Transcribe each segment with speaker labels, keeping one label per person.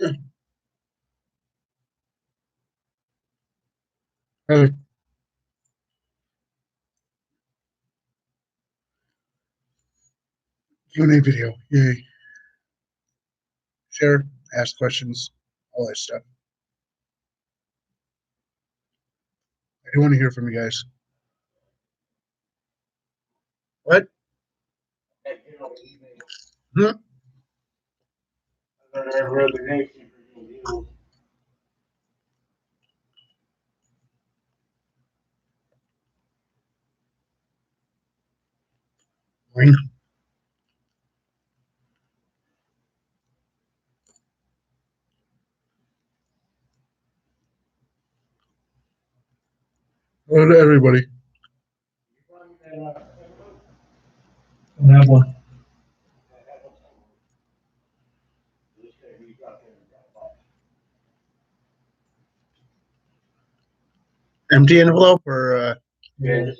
Speaker 1: Uh, Q&A video. Yay. Share, ask questions, all that stuff. I do want to hear from you guys. What? Hmm? Ring. Hello to everybody. I have one. Empty envelope or
Speaker 2: Yeah.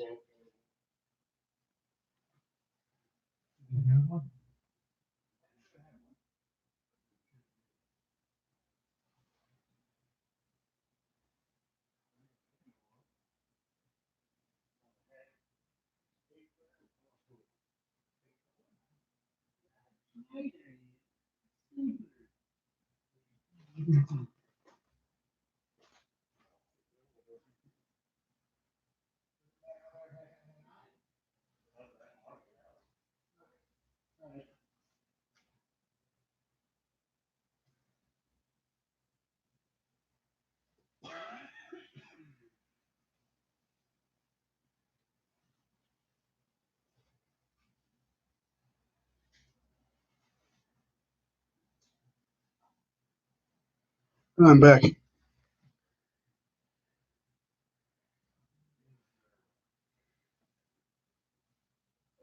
Speaker 1: I'm back.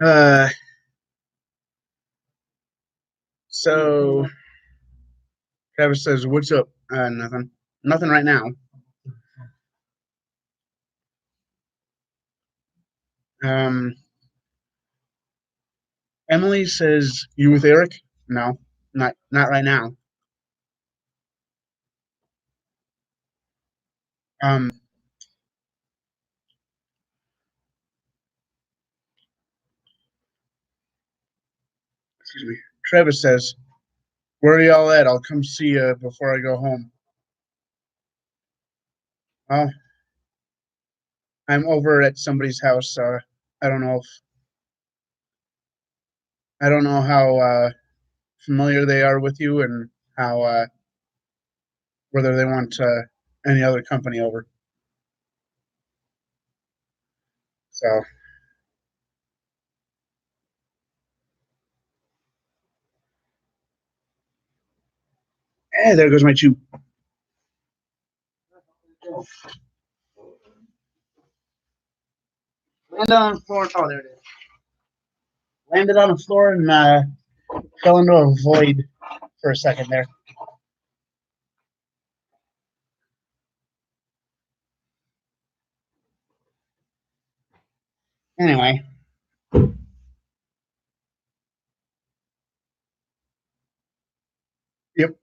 Speaker 1: Uh, so Travis says, "What's up?" Nothing. Nothing right now. Um, Emily says, "You with Eric?" No, not right now. Um, excuse me. Travis says, "Where are y'all at? I'll come see you before I go home." Oh, I'm over at somebody's house. I don't know if I don't know how familiar they are with you and how whether they want any other company over. So, there goes my chew. Landed on the floor. Oh, there it is. Landed on the floor and fell into a void for a second there. Anyway. Yep.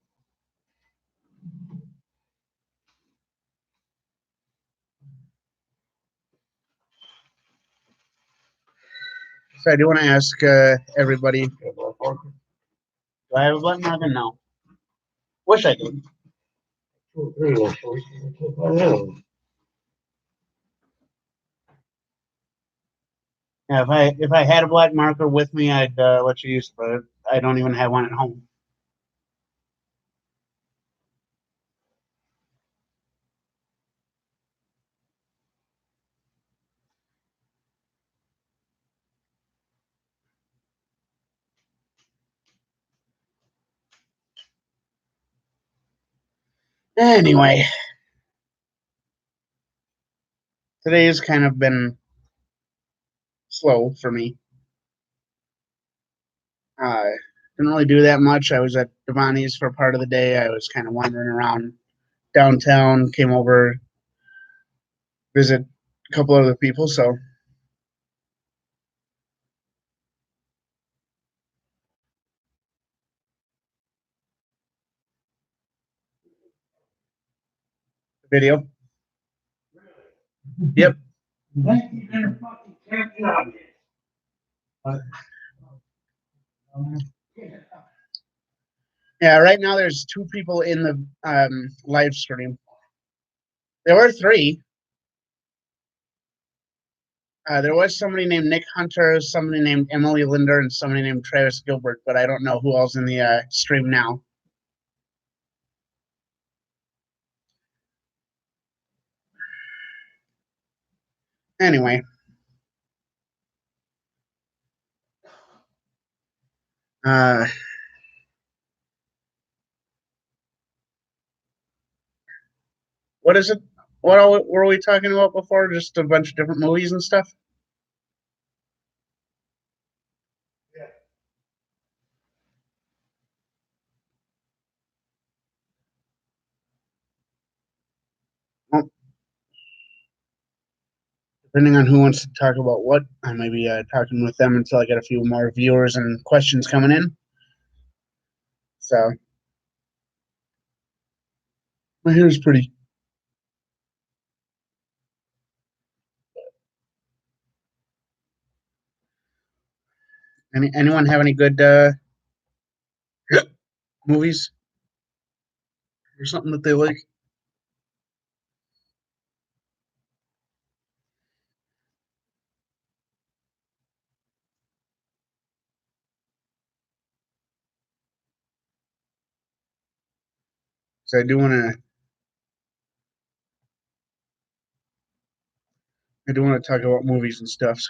Speaker 1: So I do want to ask everybody. Do I have a button? I don't know. Wish I did. Yeah, if I had a black marker with me, I'd let you use it, but I don't even have one at home. Anyway, today has kind of been slow for me. Didn't really do that much. I was at Devani's for part of the day. I was kind of wandering around downtown, came over, visit a couple other people. So, video. Yep. Yeah, right now there's 2 people in the live stream. There were 3. There was somebody named Nick Hunter, somebody named Emily Linder, and somebody named Travis Gilbert, but I don't know who else in the stream now. Anyway. What is it? What all were we talking about before? Just a bunch of different movies and stuff? Yeah. Well, depending on who wants to talk about what, I may be talking with them until I get a few more viewers and questions coming in. So, my hair is pretty. Anyone have any good movies or something that they like? So I do want to talk about movies and stuff.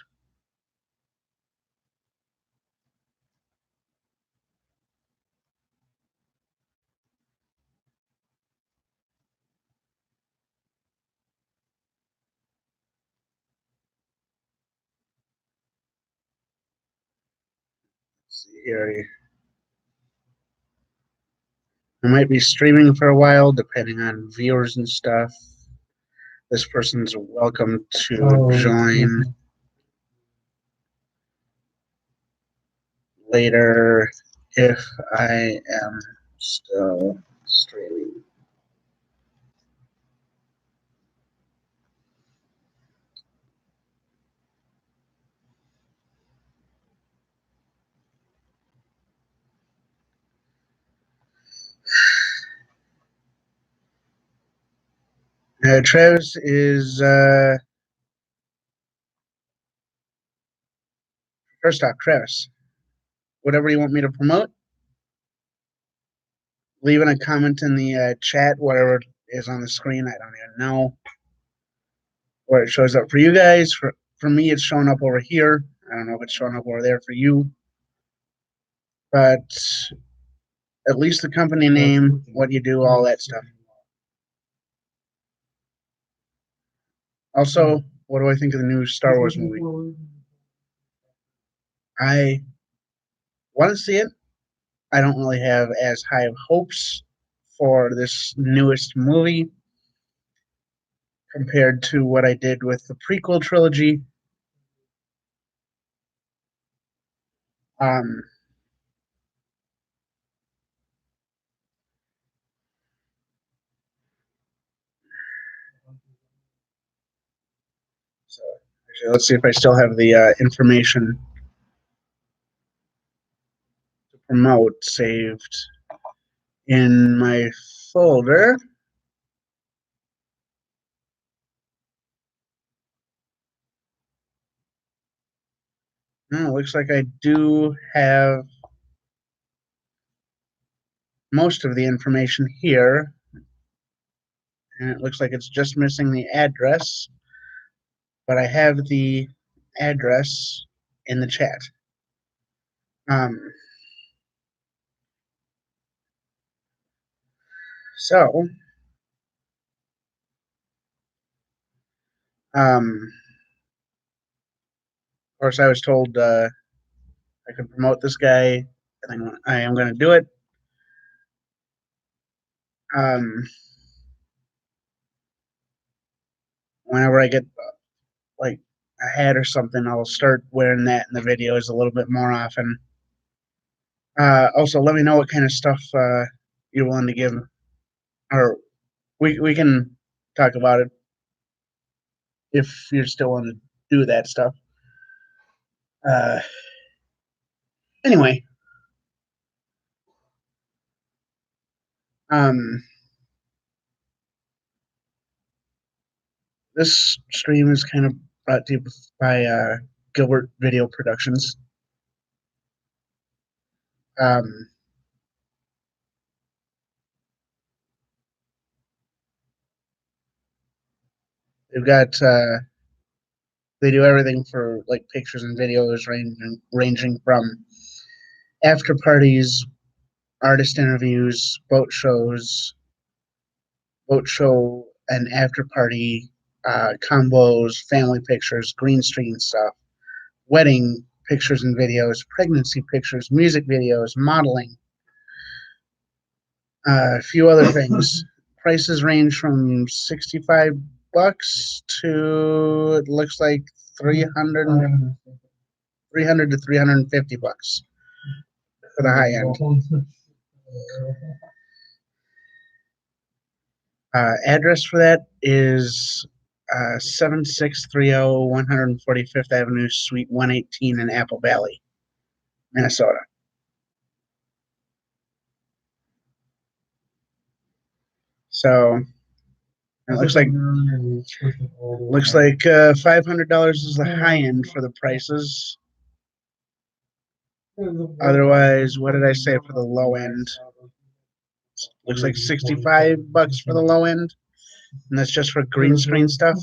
Speaker 1: Let's see here. I might be streaming for a while, depending on viewers and stuff. This person's welcome to join later if I am still streaming. Travis is first off, Travis. Whatever you want me to promote, leaving a comment in the chat, whatever is on the screen. I don't even know where it shows up for you guys. For me, it's showing up over here. I don't know if it's showing up over there for you, but at least the company name, what you do, all that stuff. Also, what do I think of the new Star Wars movie? I want to see it. I don't really have as high of hopes for this newest movie compared to what I did with the prequel trilogy. So actually, let's see if I still have the information to promote saved in my folder. Oh, looks like I do have most of the information here. And it looks like it's just missing the address, but I have the address in the chat. So, of course, I was told I could promote this guy, and I am going to do it. Whenever I get like a hat or something, I'll start wearing that in the videos a little bit more often. Also, let me know what kind of stuff you're willing to give, or we can talk about it if you're still want to do that stuff. Anyway, this stream is kind of brought to you by Gilbert Video Productions. They've got they do everything for like pictures and videos, ranging from after parties, artist interviews, boat show and after party combos, family pictures, green screen stuff, wedding pictures and videos, pregnancy pictures, music videos, modeling, a few other things. Prices range from $65 to it looks like 300 to $350 for the high end. Address for that is 7630 145th Avenue, Suite 118 in Apple Valley, Minnesota. So it looks like $500 is the high end for the prices. Otherwise, what did I say for the low end? Looks like $65 for the low end, and that's just for green screen stuff.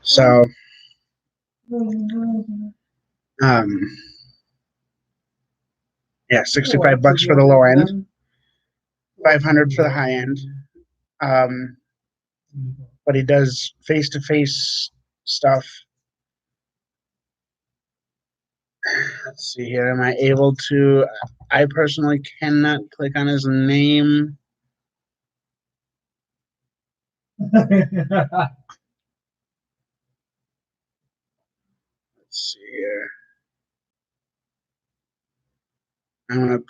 Speaker 1: So, yeah, $65 for the low end, 500 for the high end. But he does face-to-face stuff. Let's see here. Am I able to? I personally cannot click on his name. Let's see here. I'm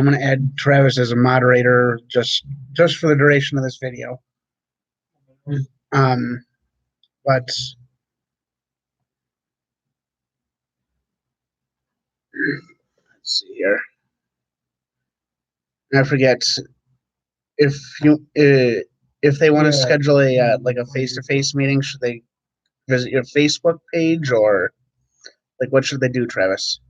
Speaker 1: gonna add Travis as a moderator just for the duration of this video. But let's see here. I forget if they want to schedule a like a face-to-face meeting, should they visit your Facebook page or like what should they do, Travis?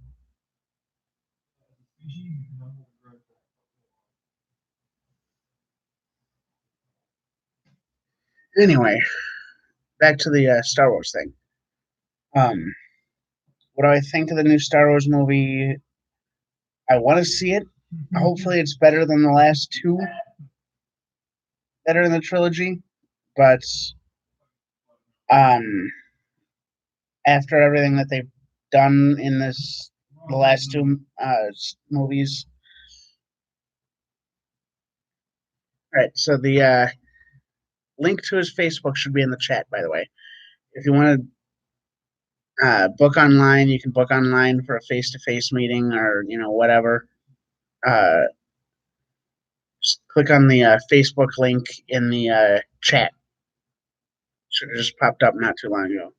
Speaker 1: Anyway, back to the Star Wars thing. What do I think of the new Star Wars movie? I want to see it. Hopefully, it's better than the last two, better in the trilogy. But after everything that they've done in the last two movies. All right, so the link to his Facebook should be in the chat, by the way. If you want to book online, you can book online for a face-to-face meeting or whatever. Just click on the Facebook link in the chat. Should have just popped up not too long ago.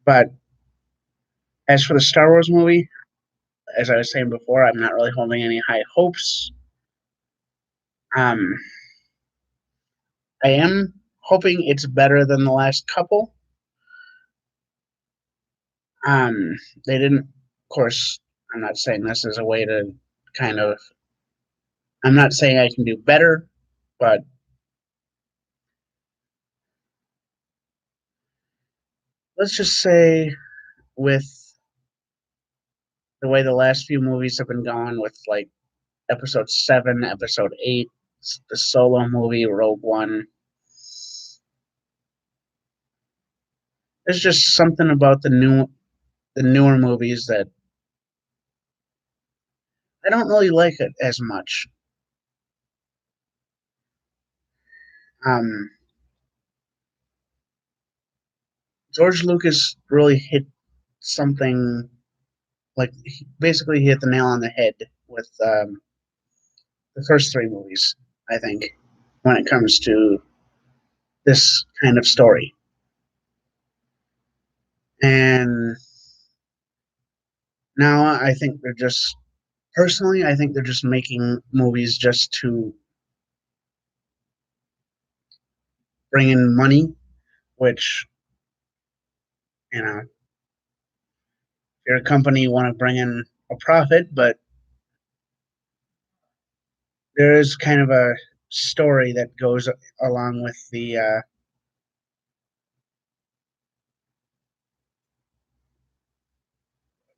Speaker 1: But as for the Star Wars movie, as I was saying before, I'm not really holding any high hopes. I am hoping it's better than the last couple. They didn't, of course, I'm not saying this as a way to kind of, I'm not saying I can do better, but let's just say with the way the last few movies have been going with like episode 7, episode 8, the Solo movie, Rogue One, there's just something about the newer movies that I don't really like it as much. George Lucas really hit something, like basically hit the nail on the head with the first three movies, I think, when it comes to this kind of story. And now I think they're just, personally, I think they're just making movies just to bring in money, which, you know, if you're a company, you want to bring in a profit, but there is kind of a story that goes along with the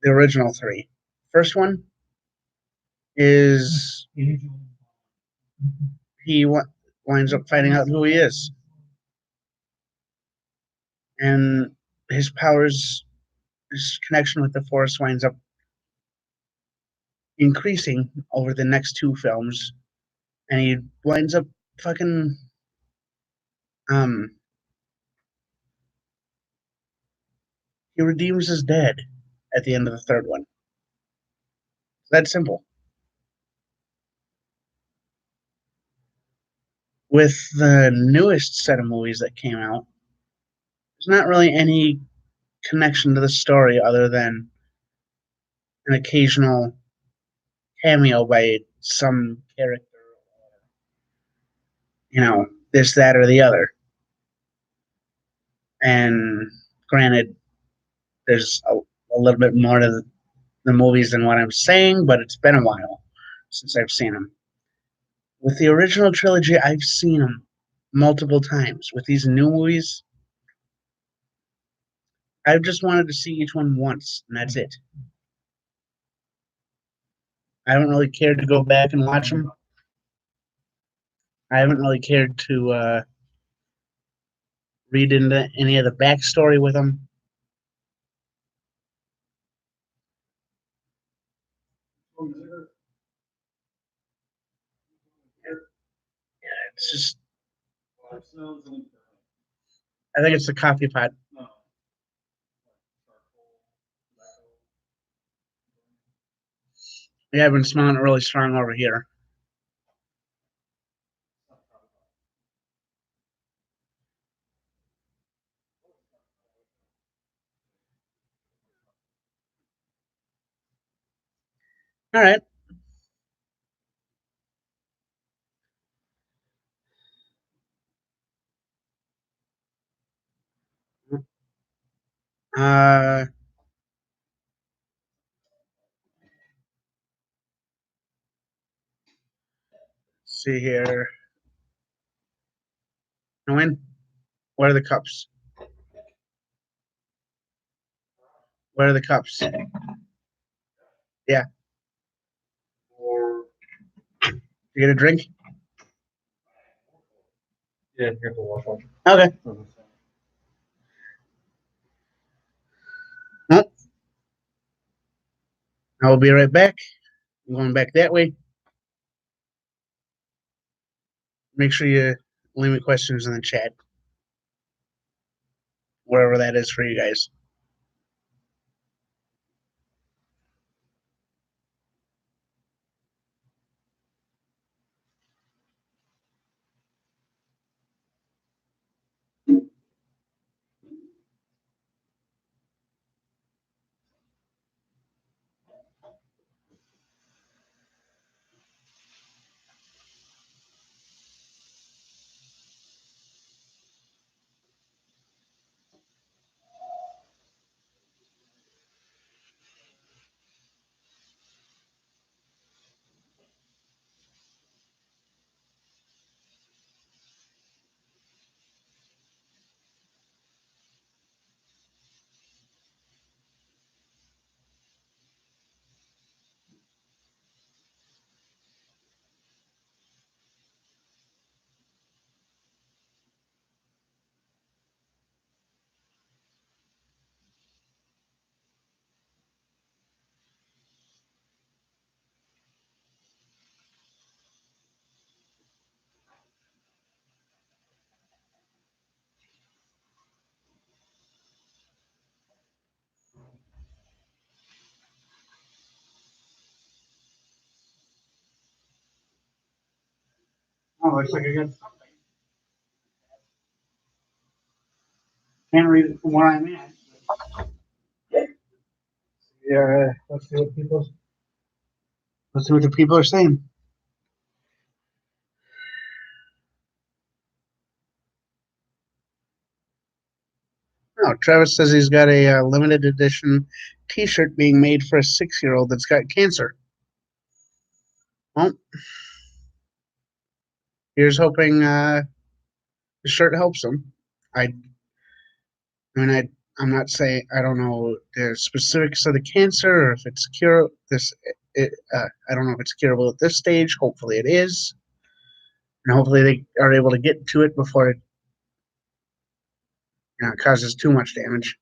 Speaker 1: original three. First one is he winds up finding out who he is, and his powers, his connection with the Force winds up increasing over the next two films, and he winds up fucking um he redeems his dad at the end of the third one. That simple. With the newest set of movies that came out, there's not really any connection to the story other than an occasional cameo by some character, this, that, or the other. And granted, there's a little bit more to the movies than what I'm saying, but it's been a while since I've seen them. With the original trilogy, I've seen them multiple times. With these new movies, I've just wanted to see each one once, and that's it. I haven't really cared to go back and watch them. I haven't really cared to read into any of the backstory with them. It's just, I think it's the coffee pot. Yeah, I've been smelling it really strong over here. All right. Uh, see here. Win. What are the cups? What are the cups? Yeah. You get a drink?
Speaker 2: Yeah, you have to wash one.
Speaker 1: Okay. Well, I will be right back. I'm going back that way. Make sure you leave me questions in the chat, wherever that is for you guys. Oh, looks like I got something. Can't read it from where I'm at. Yeah, let's see what the people are saying. Oh, Travis says he's got a limited edition T-shirt being made for a 6-year-old that's got cancer. Well, here's hoping the shirt helps him. I I'm not saying I don't know the specifics of the cancer or if it's cure. I don't know if it's curable at this stage. Hopefully, it is, and hopefully they are able to get to it before it causes too much damage.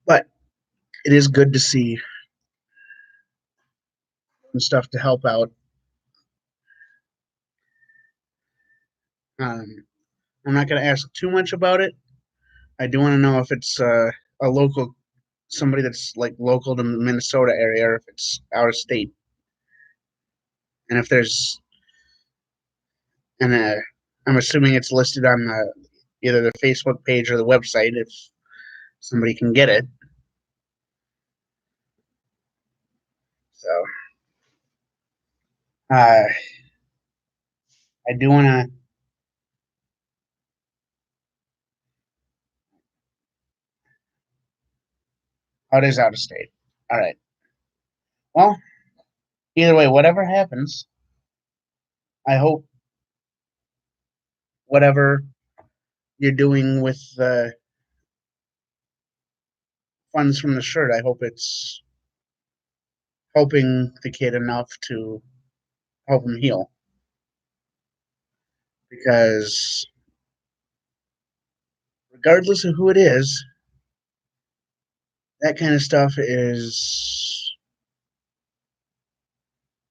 Speaker 1: But it is good to see and stuff to help out. Um, I'm not going to ask too much about it. I do want to know if it's a local, somebody that's like local to the Minnesota area, or if it's out of state, and if there's, and I'm assuming it's listed on either the Facebook page or the website if somebody can get it. So, I do want to. Oh, it is out of state. All right. Well, either way, whatever happens, I hope whatever you're doing with the funds from the shirt, I hope it's helping the kid enough to help him heal. Because regardless of who it is, that kind of stuff is,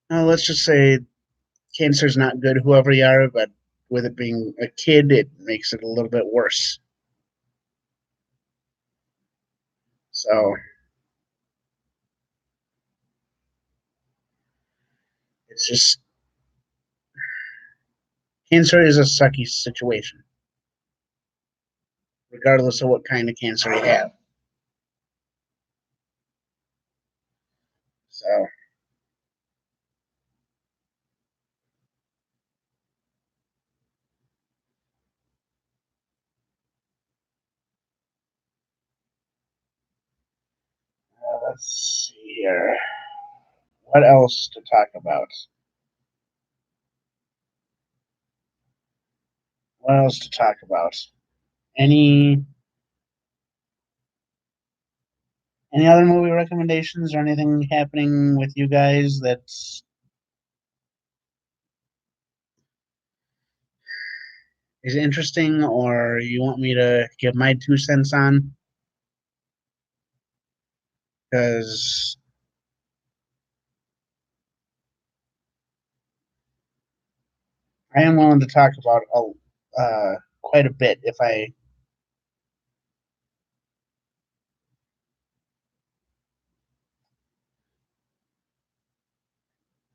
Speaker 1: let's just say cancer's not good, whoever you are, but with it being a kid, it makes it a little bit worse. So it's just, cancer is a sucky situation, regardless of what kind of cancer you have. So, let's see here. What else to talk about? What else to talk about? Any any other movie recommendations or anything happening with you guys that's is interesting or you want me to give my 2 cents on? Because I am willing to talk about quite a bit if I.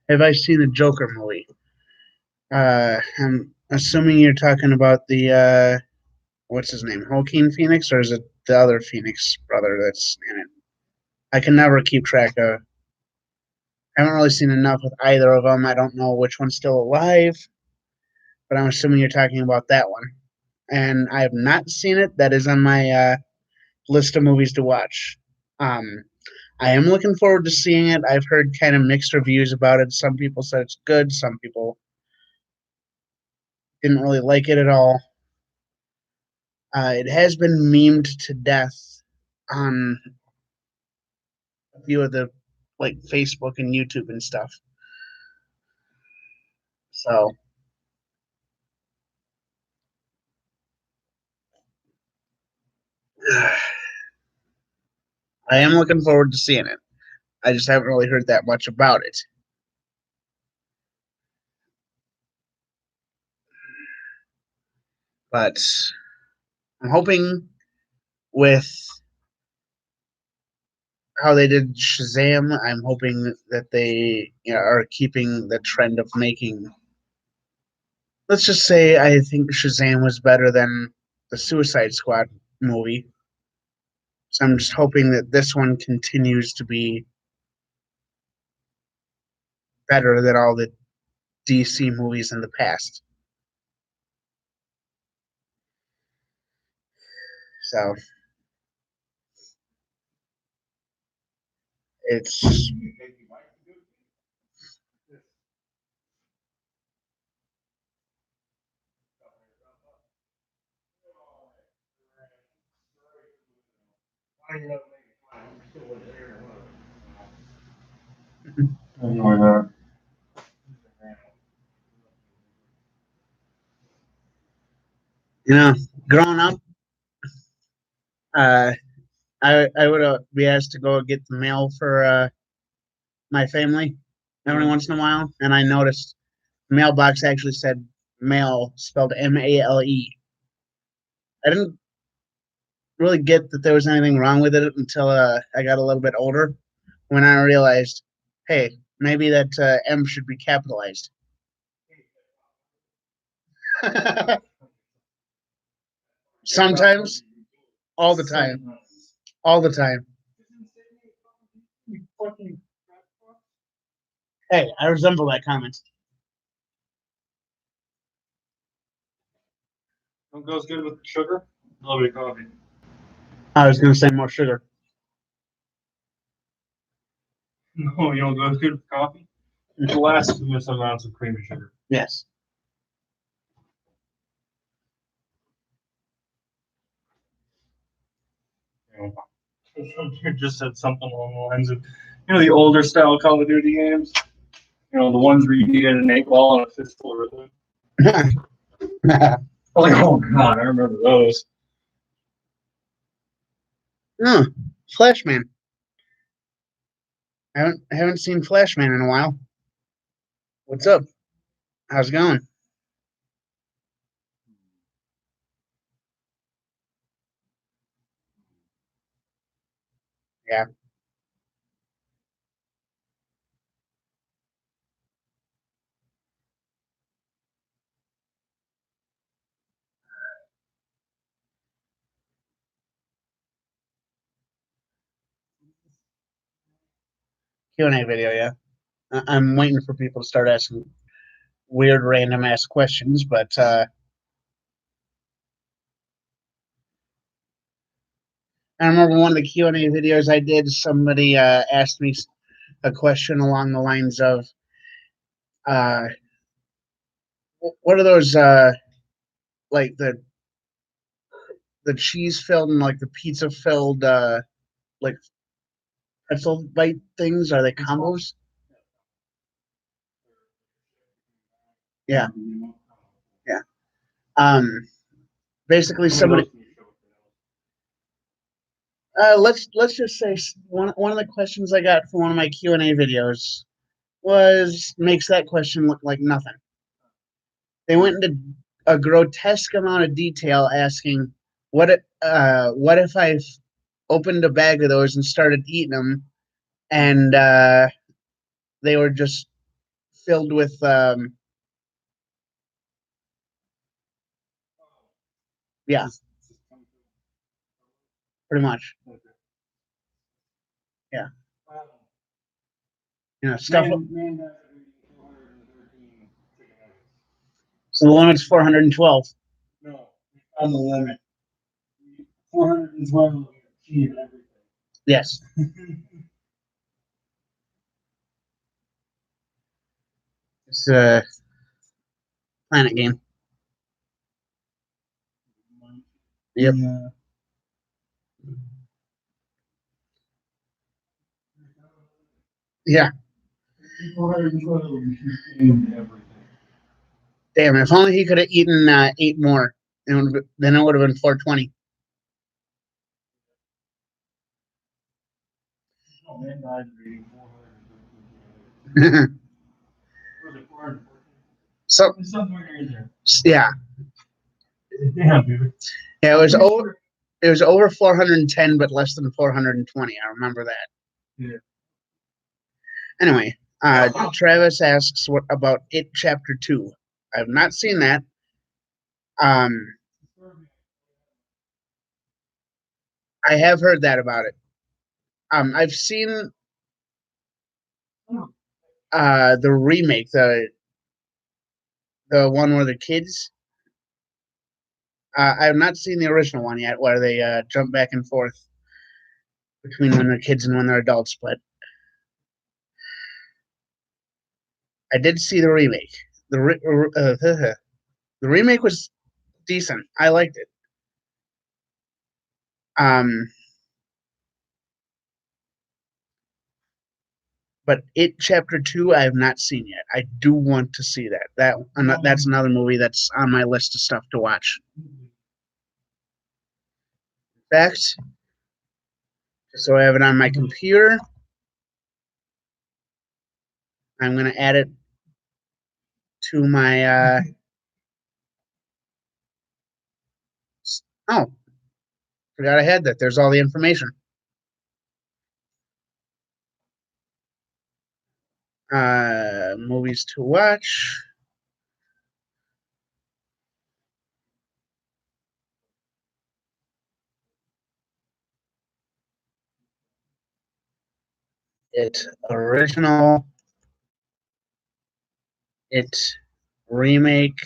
Speaker 1: Have I seen the Joker movie? I'm assuming you're talking about the what's his name, Joaquin Phoenix, or is it the other Phoenix brother that's in it? I can never keep track of. I haven't really seen enough with either of them. I don't know which one's still alive, but I'm assuming you're talking about that one. And I have not seen it. That is on my list of movies to watch. Um, I am looking forward to seeing it. I've heard kind of mixed reviews about it. Some people said it's good. Some people didn't really like it at all. It has been memed to death on a few of the like Facebook and YouTube and stuff. So I am looking forward to seeing it. I just haven't really heard that much about it. But I'm hoping with how they did Shazam. I'm hoping that they are keeping the trend of making. Let's just say I think Shazam was better than the Suicide Squad movie. So I'm just hoping that this one continues to be better than all the DC movies in the past. So it's
Speaker 2: Enjoy that.
Speaker 1: growing up, uh, I would be asked to go get the mail for my family every once in a while, and I noticed the mailbox actually said mail spelled MALE. I didn't really get that there was anything wrong with it until I got a little bit older, when I realized, hey, maybe that M should be capitalized. Sometimes, all the time, all the time. Hey, I resemble that comment.
Speaker 2: What goes good with sugar? A little bit of coffee.
Speaker 1: I was going to say more sugar.
Speaker 2: No, you know what goes good with coffee? Blasphemous amounts of cream and sugar.
Speaker 1: Yes.
Speaker 2: You just said something along the lines of, the older style Call of Duty games. The ones where you needed an 8-ball and a fistful of rhythm. I was like, oh god, I remember those.
Speaker 1: No, Flashman. I haven't seen Flashman in a while. What's up? How's it going? Yeah. Q&A video, yeah. I'm waiting for people to start asking weird, random ass questions, but I remember one of the Q&A videos I did, somebody asked me a question along the lines of, uh, what are those, like the cheese filled and like the pizza filled, like pretzel bite things? Are they combos? Yeah, yeah. Basically, somebody. Let's just say one of the questions I got from one of my Q&A videos makes that question look like nothing. They went into a grotesque amount of detail asking what if I opened a bag of those and started eating them, and they were just filled with yeah, pretty much, yeah, stuff. So the limit's 412.
Speaker 2: No, on the limit. 412 cheese and everything.
Speaker 1: Yes. It's a Planet game. Yep. Yeah.
Speaker 2: 412 everything.
Speaker 1: Damn, if only he could have eaten 8 more, then it would have been 420.
Speaker 2: Oh, man died reading 413. Was it 414?
Speaker 1: So,
Speaker 2: There's somewhere in there.
Speaker 1: yeah.
Speaker 2: Damn, dude.
Speaker 1: Yeah, it was over 410, but less than 420. I remember that.
Speaker 2: Yeah.
Speaker 1: Anyway, Travis asks what about It Chapter 2. I have not seen that. I have heard that about it. I've seen the remake, the one where the kids. I have not seen the original one yet, where they jump back and forth between when they're kids and when they're adults. But I did see the remake. The remake was decent. I liked it. But It Chapter 2, I have not seen yet. I do want to see that. That's another movie that's on my list of stuff to watch. In fact, so I have it on my computer. I'm going to add it to my. Oh, forgot I had that. There's all the information. Movies to watch. It original. It remake.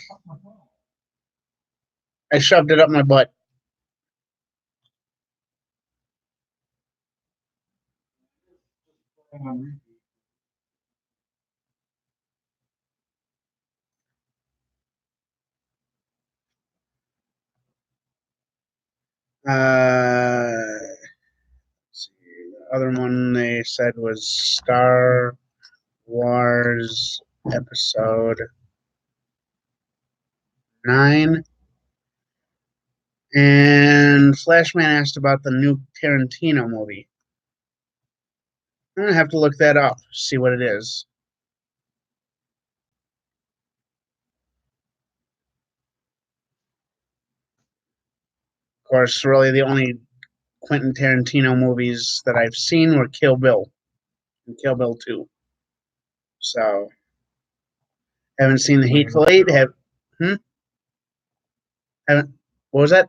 Speaker 1: I shoved it up my butt. The other one they said was Star Wars Episode 9. And Flashman asked about the new Tarantino movie. I'm going to have to look that up, see what it is. Of course, really the only Quentin Tarantino movies that I've seen were Kill Bill and Kill Bill 2. So, haven't seen The Hateful Eight. Haven't, what was that?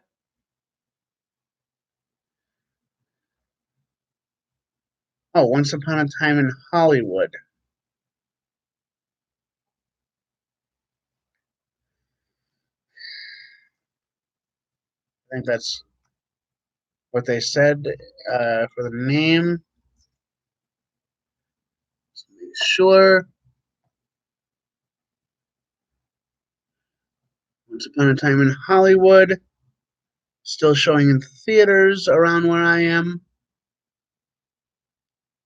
Speaker 1: Oh, Once Upon a Time in Hollywood. I think that's what they said for the name. Let's make sure. Once Upon a Time in Hollywood. Still showing in theaters around where I am.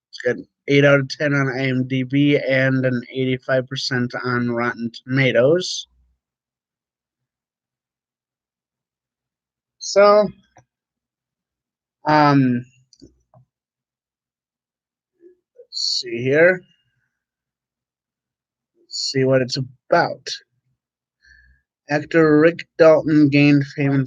Speaker 1: It's got 8 out of 10 on IMDb and an 85% on Rotten Tomatoes. So, let's see here. Let's see what it's about. Actor Rick Dalton gained fame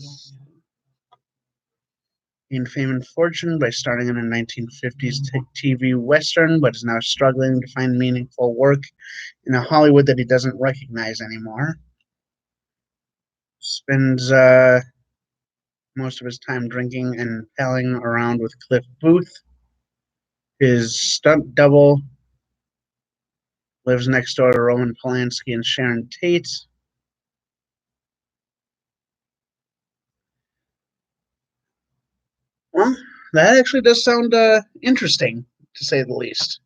Speaker 1: and fortune by starring in a 1950s TV Western, but is now struggling to find meaningful work in a Hollywood that he doesn't recognize anymore. Spends most of his time drinking and palling around with Cliff Booth. His stunt double lives next door to Roman Polanski and Sharon Tate. Well, that actually does sound interesting, to say the least.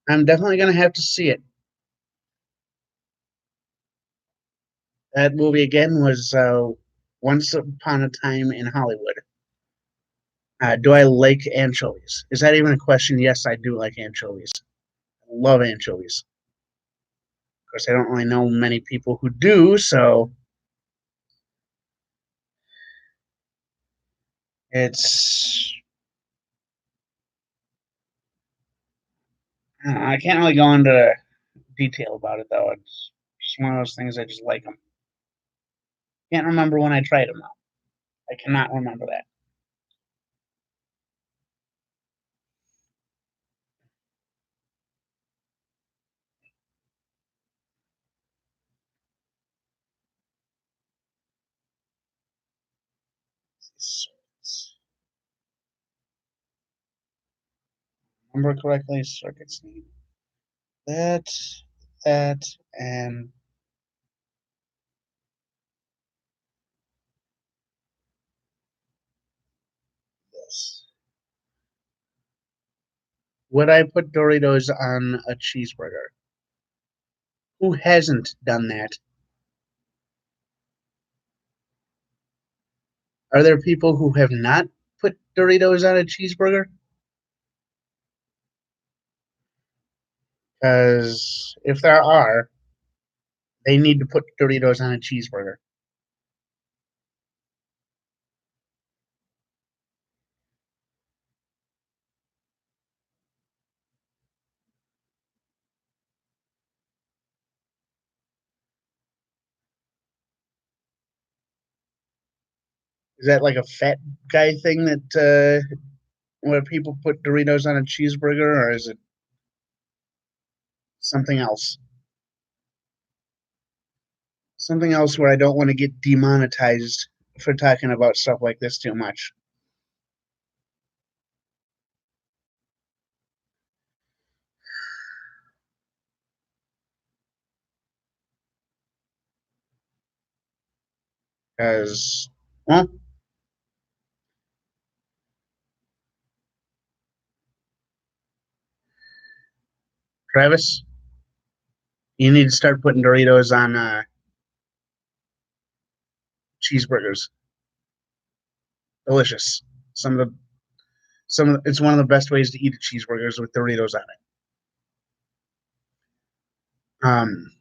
Speaker 1: I'm definitely going to have to see it. That movie again was Once Upon a Time in Hollywood. Do I like anchovies? Is that even a question? Yes, I do like anchovies. I love anchovies. Of course, I don't really know many people who do, so it's. I can't really go into detail about it, though. It's just one of those things I just like them. Can't remember when I tried them, though. I cannot remember that. Remember correctly, circuits need that, that, and this. Would I put Doritos on a cheeseburger? Who hasn't done that? Are there people who have not put Doritos on a cheeseburger? Because if there are, they need to put Doritos on a cheeseburger. Is that like a fat guy thing that where people put Doritos on a cheeseburger, or is it something else? Something else where I don't want to get demonetized for talking about stuff like this too much. Because, well, Travis, you need to start putting Doritos on cheeseburgers. Delicious. It's one of the best ways to eat a cheeseburger is with Doritos on it.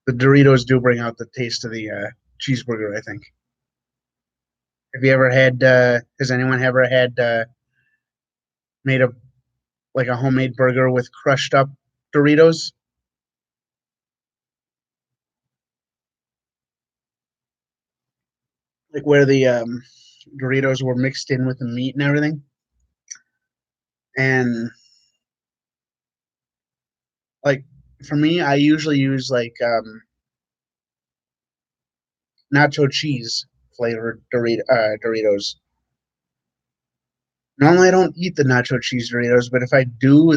Speaker 1: The Doritos do bring out the taste of the cheeseburger, I think. Have you ever had? Has anyone ever had made a like a homemade burger with crushed up Doritos? Like where the Doritos were mixed in with the meat and everything. And like for me, I usually use like nacho cheese flavored Doritos. Normally, I don't eat the nacho cheese Doritos, but if I do,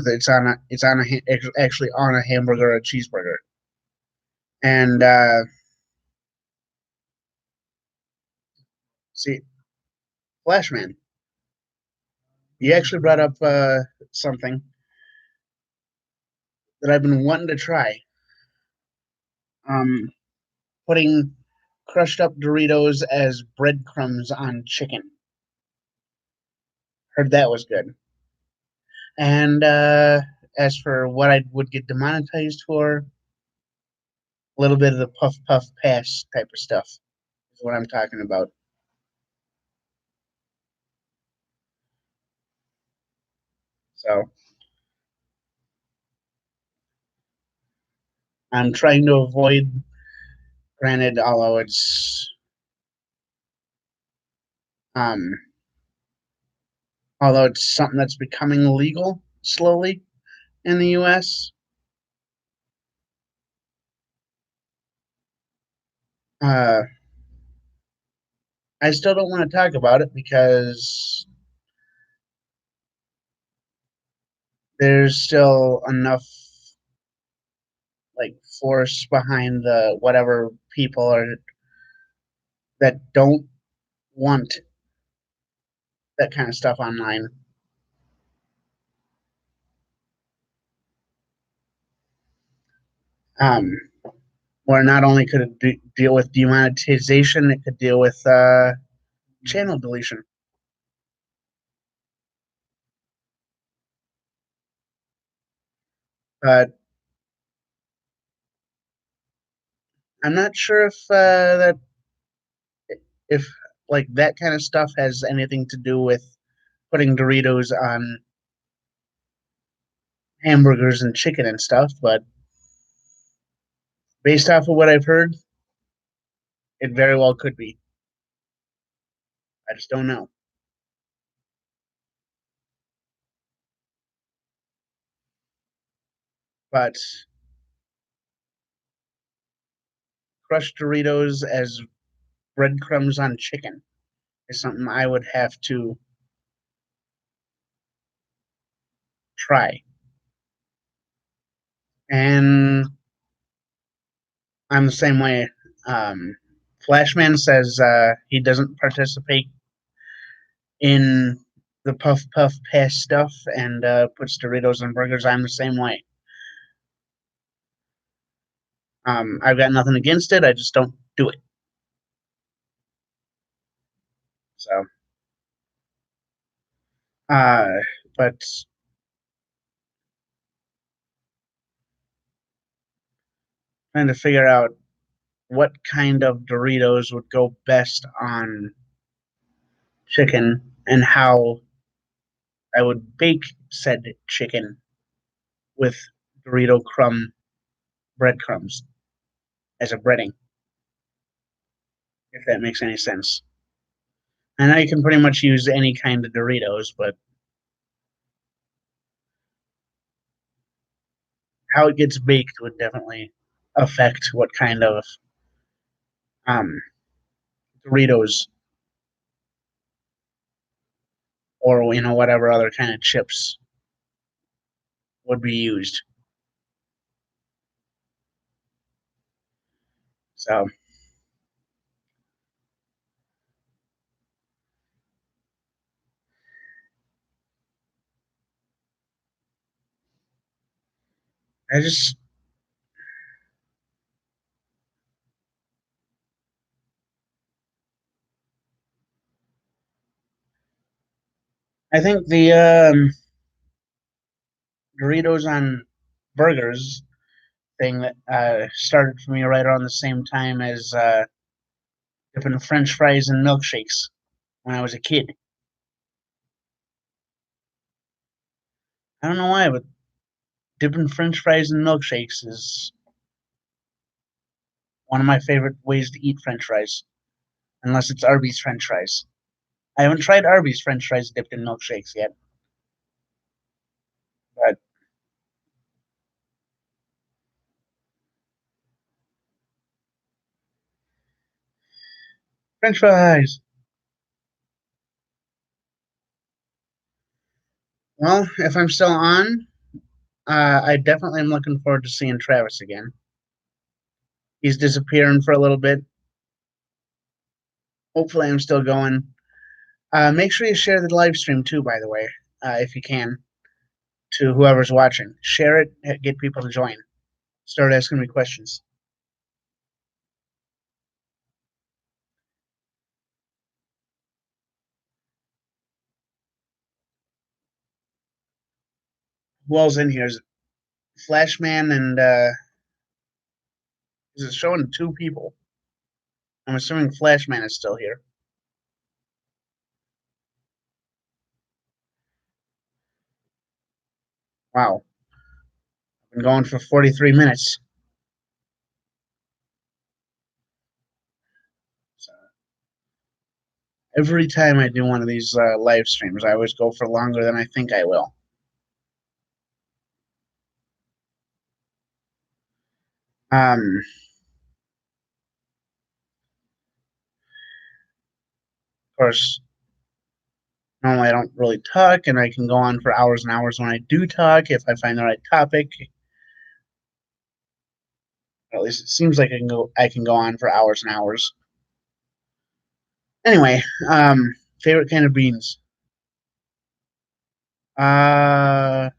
Speaker 1: actually on a hamburger or a cheeseburger. And see, Flashman, you actually brought up something that I've been wanting to try. Um, putting crushed up Doritos as breadcrumbs on chicken. Heard that was good. And as for what I would get demonetized for, a little bit of the puff puff pass type of stuff is what I'm talking about. So I'm trying to avoid, granted, um although it's something that's becoming legal slowly in the US. Uh, I still don't want to talk about it because there's still enough like force behind the whatever people are that don't want that kind of stuff online. Um, where not only could it deal with demonetization, it could deal with channel deletion. But I'm not sure if like that kind of stuff has anything to do with putting Doritos on hamburgers and chicken and stuff. But based off of what I've heard, it very well could be. I just don't know. But crushed Doritos as breadcrumbs on chicken. is something I would have to try. And I'm the same way. Flashman says he doesn't participate in the Puff Puff Pass stuff and puts Doritos and burgers. I'm the same way. I've got nothing against it. I just don't do it. So, uh, but trying to figure out what kind of Doritos would go best on chicken and how I would bake said chicken with Dorito crumb breadcrumbs as a breading, if that makes any sense. I know you can pretty much use any kind of Doritos, but how it gets baked would definitely affect what kind of um, Doritos or whatever other kind of chips would be used. So I just I think the Doritos on burgers thing that started for me right around the same time as dipping French fries in milkshakes when I was a kid. I don't know why, but dipping French fries in milkshakes is one of my favorite ways to eat French fries, unless it's Arby's French fries. I haven't tried Arby's French fries dipped in milkshakes yet, but French fries. Well, if I'm still on, I definitely am looking forward to seeing Travis again. He's disappearing for a little bit. Hopefully, I'm still going. Make sure you share the live stream too, by the way, if you can, to whoever's watching. Share it, get people to join. Start asking me questions. Who else in here? Is it Flashman and is it showing two people? I'm assuming Flashman is still here. Wow. Been going for 43 minutes. So every time I do one of these live streams, I always go for longer than I think I will. Um, of course, normally I don't really talk, and I can go on for hours and hours when I do talk if I find the right topic. Or at least it seems like I can go on for hours and hours. Anyway, favorite kind of beans. Uh,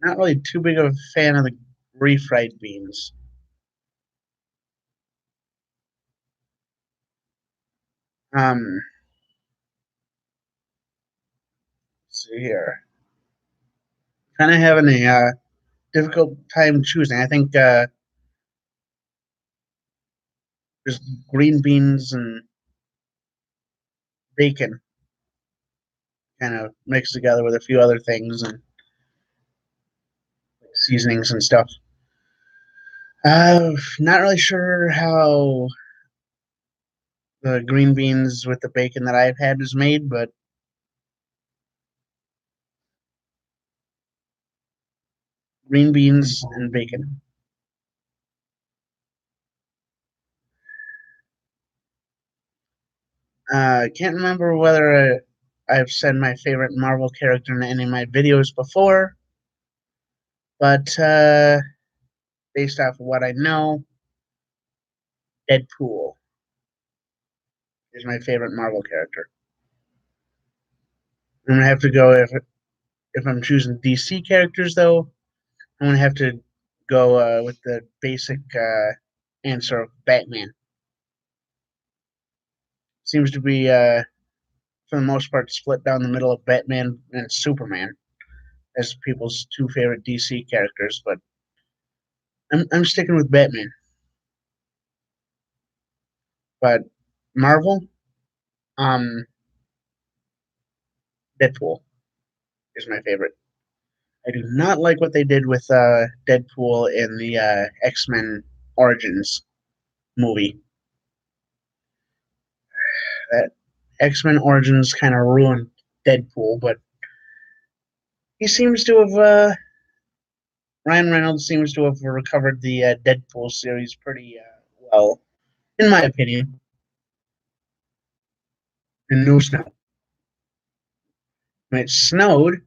Speaker 1: not really too big of a fan of the refried beans. Let's see here. Kind of having a difficult time choosing. I think just green beans and bacon kind of mixed together with a few other things and seasonings and stuff. Not really sure how the green beans with the bacon that I've had is made, but green beans, and bacon. I can't remember whether I've said my favorite Marvel character in any of my videos before, but based off of what I know, Deadpool is my favorite Marvel character. I'm gonna have to go if I'm choosing DC characters though. I'm gonna have to go with the basic answer of Batman. Seems to be for the most part split down the middle of Batman and Superman as people's two favorite DC characters, but I'm sticking with Batman. But Marvel, um, Deadpool is my favorite. I do not like what they did with Deadpool in the X-Men Origins movie. That X-Men Origins kind of ruined Deadpool, but he seems to have Ryan Reynolds seems to have recovered the Deadpool series pretty well, in my opinion. And no snow. It snowed,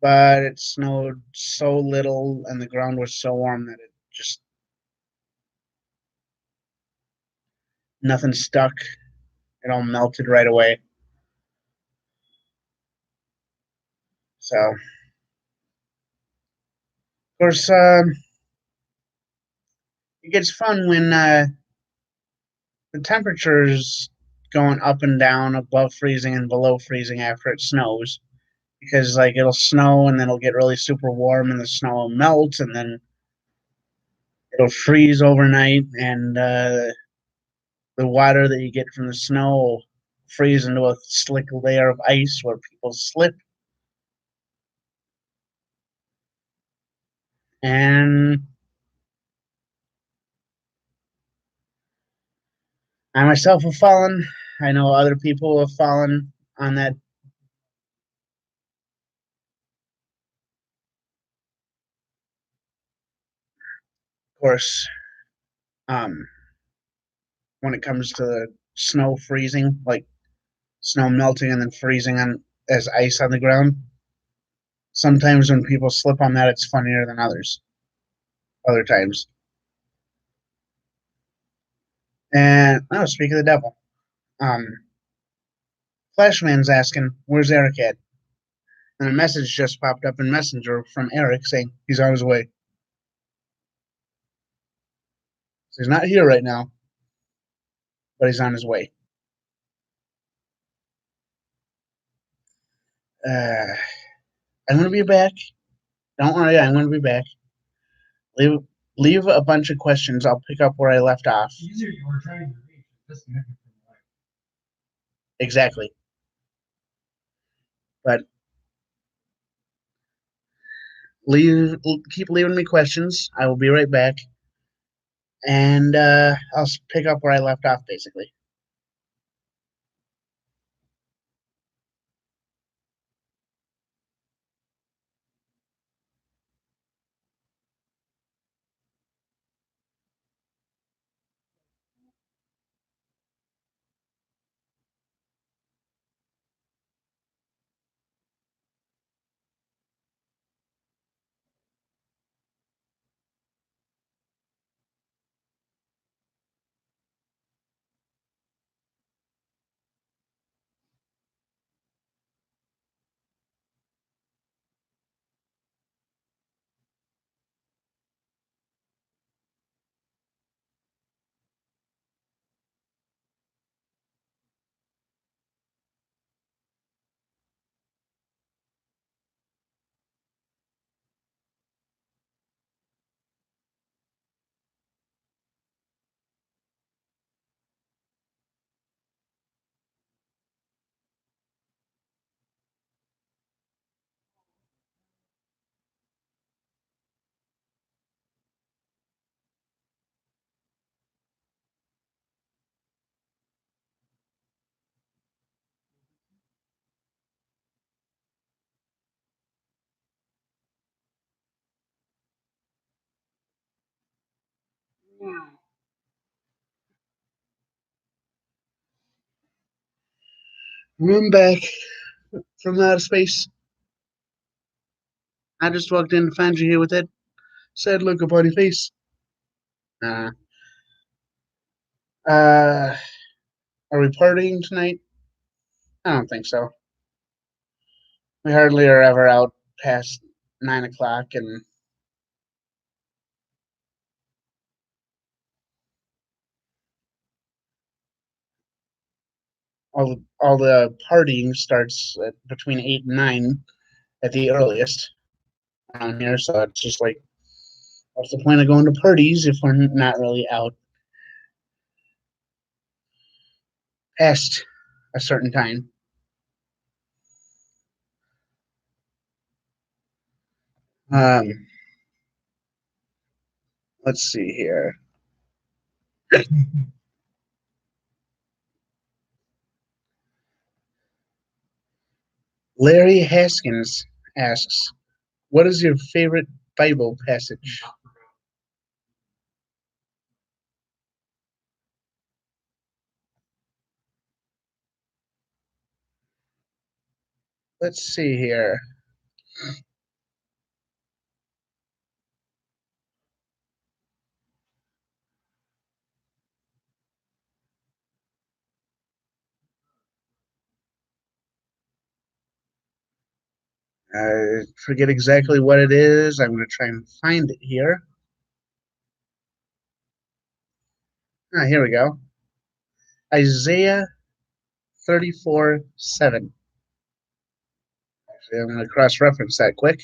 Speaker 1: but it snowed so little, and the ground was so warm that it just nothing stuck. It all melted right away. So, of course, it gets fun when the temperature's going up and down, above freezing and below freezing after it snows. Because like it'll snow and then it'll get really super warm and the snow will melt and then it'll freeze overnight and the water that you get from the snow will freeze into a slick layer of ice where people slip. And I myself have fallen. I know other people have fallen on that. Of course, um, when it comes to the snow freezing, like snow melting and then freezing on as ice on the ground. Sometimes when people slip on that, it's funnier than other times. And oh, speak of the devil, um, Flashman's asking, "Where's Eric at?" And a message just popped up in Messenger from Eric saying he's on his way. So he's not here right now, but he's on his way. Uh, I'm gonna be back. Don't worry, I'm gonna be back. Leave leave a bunch of questions. I'll pick up where I left off.
Speaker 2: User you were trying to reach is disconnected from the line.
Speaker 1: Exactly. But leave keep leaving me questions. I will be right back. And I'll pick up where I left off basically. I'm back from outer space. I just walked in to find you here with that sad look upon your face. Uh, are we partying tonight? I don't think so. We hardly are ever out past 9 o'clock, and all the partying starts at between 8 and 9 at the earliest around here. So it's just like, what's the point of going to parties if we're not really out past a certain time? Um, let's see here. Larry Haskins asks, "What is your favorite Bible passage?" Let's see here. I forget exactly what it is. I'm going to try and find it here. Ah, here we go. Isaiah 34:7. Actually, I'm going to cross-reference that quick.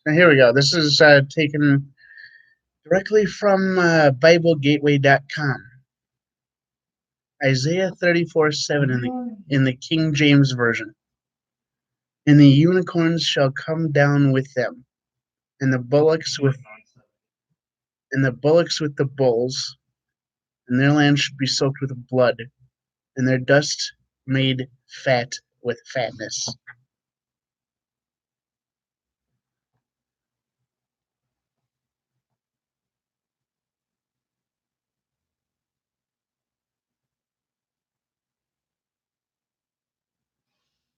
Speaker 1: And here we go. This is taken directly from BibleGateway.com. Isaiah 34:7 in the King James Version. And the unicorns shall come down with them, and the bullocks with the bulls, and their land should be soaked with blood, and their dust made fat with fatness.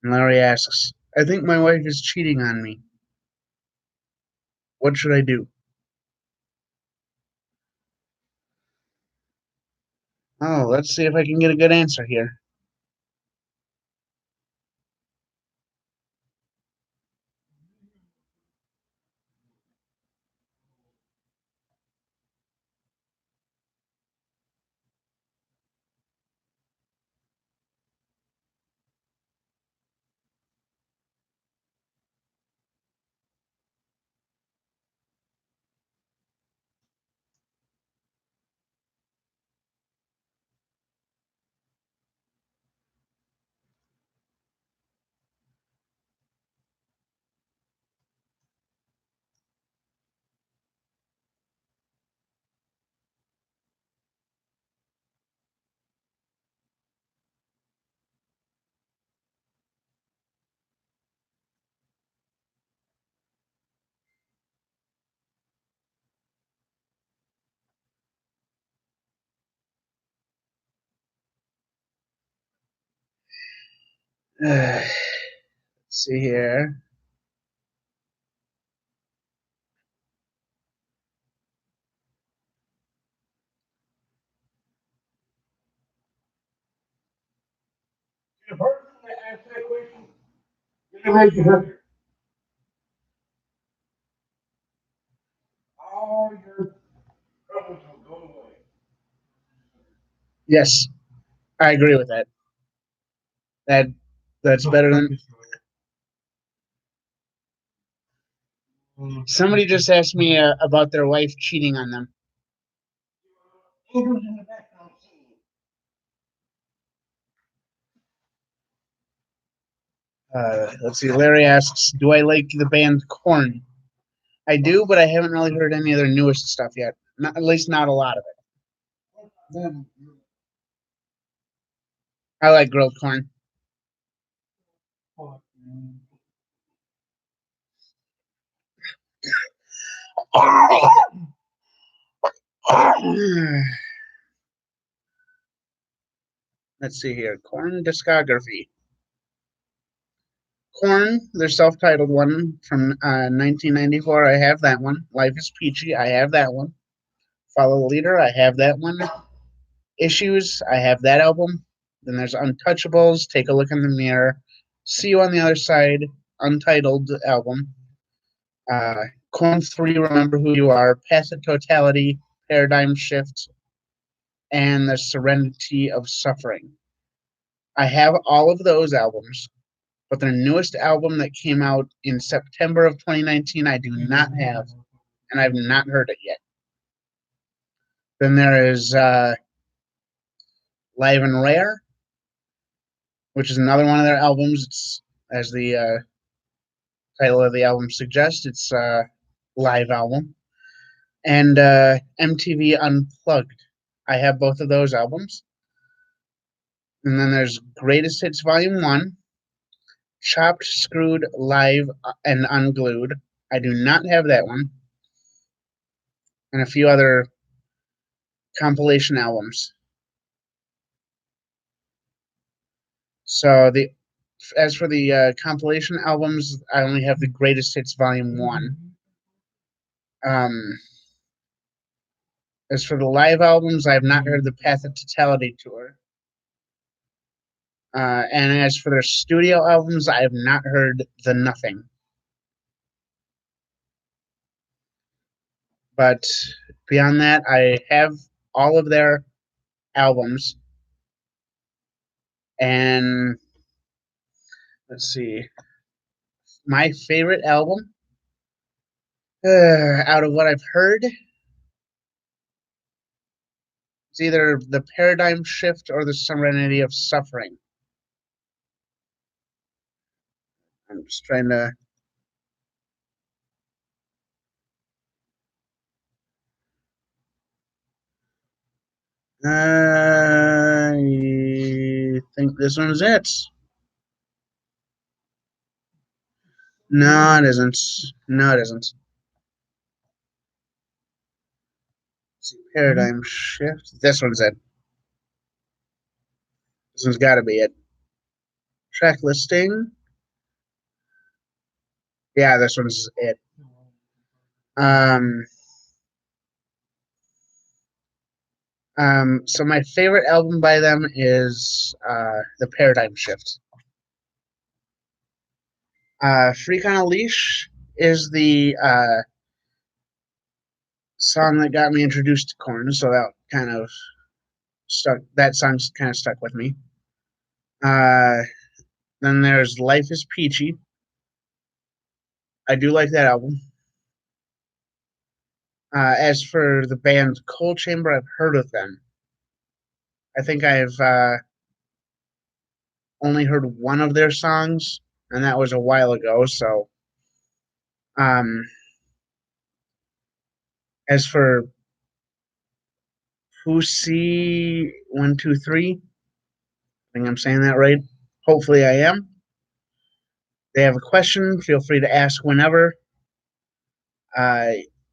Speaker 1: And Larry asks, "I think my wife is cheating on me. What should I do?" Oh, let's see if I can get a good answer here. Let's see here.
Speaker 3: The person that asked that question, didn't raise your hand. All your troubles will go away.
Speaker 1: Yes, I agree with that. That's better than. Somebody just asked me about their wife cheating on them.
Speaker 3: Andrew's in the background singing.
Speaker 1: Let's see. Larry asks, "Do I like the band Korn?" I do, but I haven't really heard any of their newest stuff yet. Not, at least not a lot of it. I like grilled corn. Let's see here. Corn discography. Corn, their self-titled one from 1994. I have that one. Life is Peachy. I have that one. Follow the Leader. I have that one. Issues. I have that album. Then there's Untouchables. Take a Look in the Mirror. See You on the Other Side. Untitled album. Corn 3. Remember Who You Are. Path to Totality. Paradigm Shift. And The Serenity of Suffering. I have all of those albums, but their newest album that came out in September of 2019, I do not have, and I've not heard it yet. Then there is Live and Rare, which is another one of their albums. It's, as the title of the album suggests, it's a live album. And MTV Unplugged. I have both of those albums. And then there's Greatest Hits Volume 1, Chopped, Screwed, Live, and Unglued. I do not have that one. And a few other compilation albums. So as for the compilation albums, I only have the Greatest Hits Volume 1. As for the live albums, I have not heard the Path of Totality tour. And as for their studio albums, I have not heard The Nothing. But beyond that, I have all of their albums. And let's see. My favorite album, out of what I've heard, it's either The Paradigm Shift or The Serenity of Suffering. I'm just trying to... I think this one's it. No, it isn't. No, it isn't. Let's see, Paradigm Shift. This one's it. This one's got to be it. Track listing. Yeah, this one's it. So my favorite album by them is The Paradigm Shift. Freak on a Leash is the song that got me introduced to Korn, so that kind of stuck. That song's kind of stuck with me. Then there's Life is Peachy. I do like that album. As for the band Coal Chamber, I've heard of them. I think I've only heard one of their songs, and that was a while ago. So, as for Pussy 123, I think I'm saying that right. Hopefully, I am. They have a question. Feel free to ask whenever.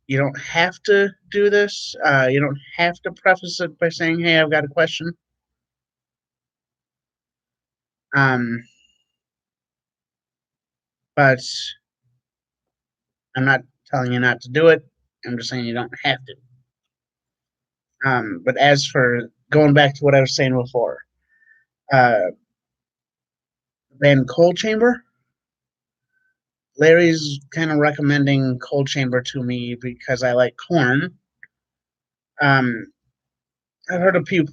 Speaker 1: You don't have to do this. You don't have to preface it by saying, "Hey, I've got a question." But I'm not telling you not to do it. I'm just saying you don't have to. But as for going back to what I was saying before, band Coal Chamber, Larry's kind of recommending Coal Chamber to me because I like Korn. I've heard a few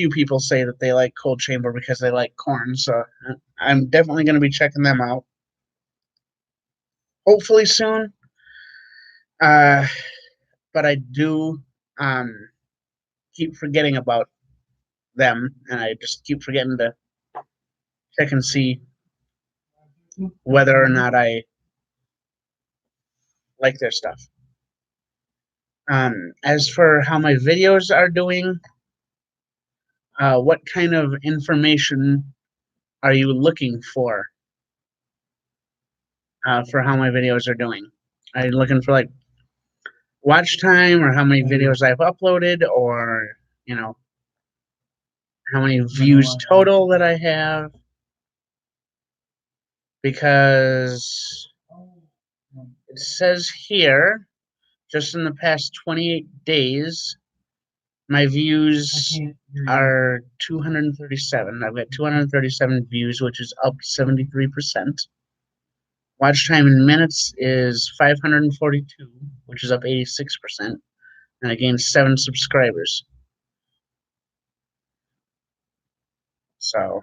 Speaker 1: people say that they like Coal Chamber because they like Korn, so I'm definitely going to be checking them out. Hopefully soon. But I do keep forgetting about them, and I just keep forgetting to check and see whether or not I like their stuff. As for how my videos are doing, what kind of information are you looking for how my videos are doing? Are you looking for like watch time or how many videos I've uploaded or, you know, how many views total that I have? Because it says here, just in the past 28 days, my views are 237. I've got 237 views, which is up 73%. Watch time in minutes is 542, which is up 86%. And I gained 7 subscribers. So,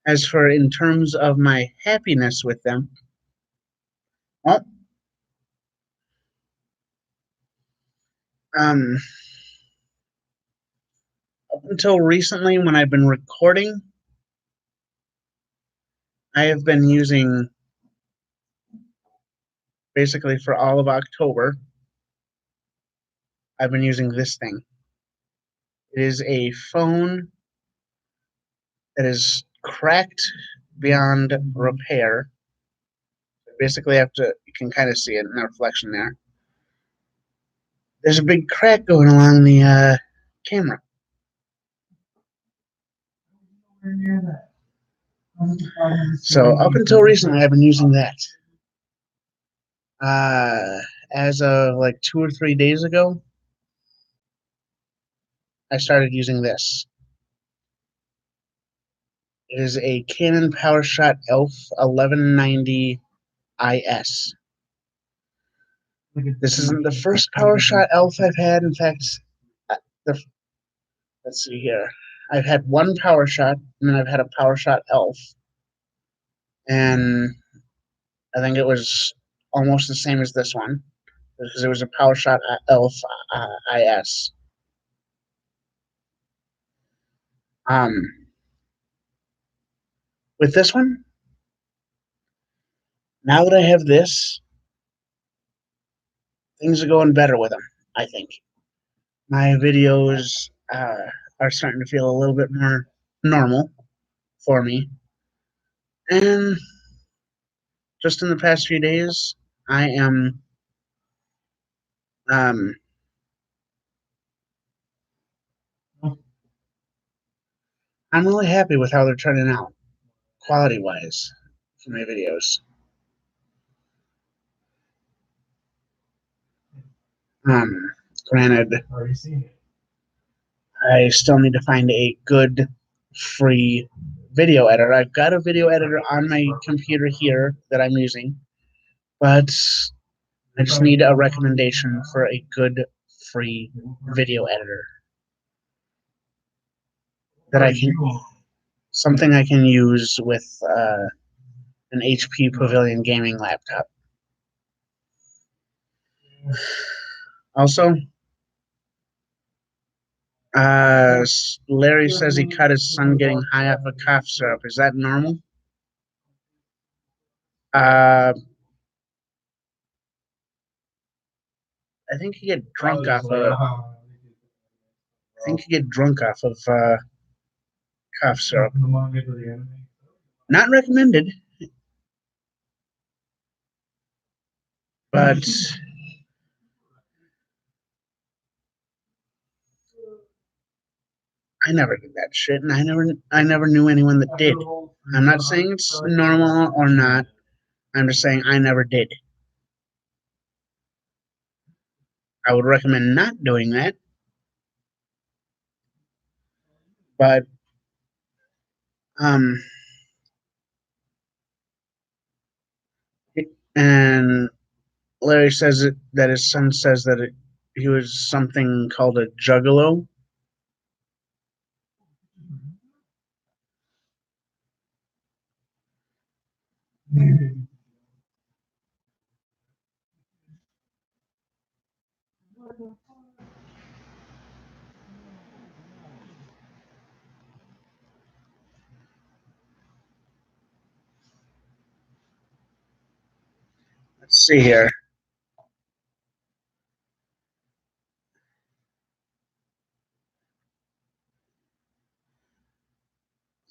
Speaker 1: as for in terms of my happiness with them, well, up until recently when I've been recording, I have been using basically for all of October, I've been using this thing. It is a phone that is cracked beyond repair. Basically, you can kind of see it in the reflection there. There's a big crack going along the camera. So up until recently, I've been using that. As of like 2 or 3 days ago, I started using this. It is a Canon PowerShot ELPH 1190 IS. This isn't the first PowerShot ELPH I've had. In fact, let's see here. I've had one PowerShot, and then I've had a PowerShot ELPH. And I think it was almost the same as this one, because it was a PowerShot ELPH IS. With this one, now that I have this, things are going better with them, I think. My videos are starting to feel a little bit more normal for me. And just in the past few days, I am I'm really happy with how they're turning out, quality-wise, for my videos. Granted, I still need to find a good free video editor. I've got a video editor on my computer here that I'm using, but I just need a recommendation for a good free video editor that something I can use with an HP Pavilion gaming laptop. Also, Larry says he caught his son getting high off of cough syrup. Is that normal? I think you get drunk off of. I think you get drunk off of cough syrup. Not recommended, but I never did that shit, and I never knew anyone that did. I'm not saying it's normal or not. I'm just saying I never did. I would recommend not doing that, but and Larry says that his son says that he was something called a juggalo. Let's see here.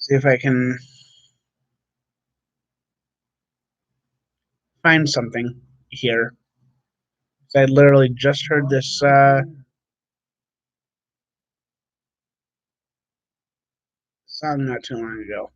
Speaker 1: See if I can find something here. I literally just heard this song not too long ago.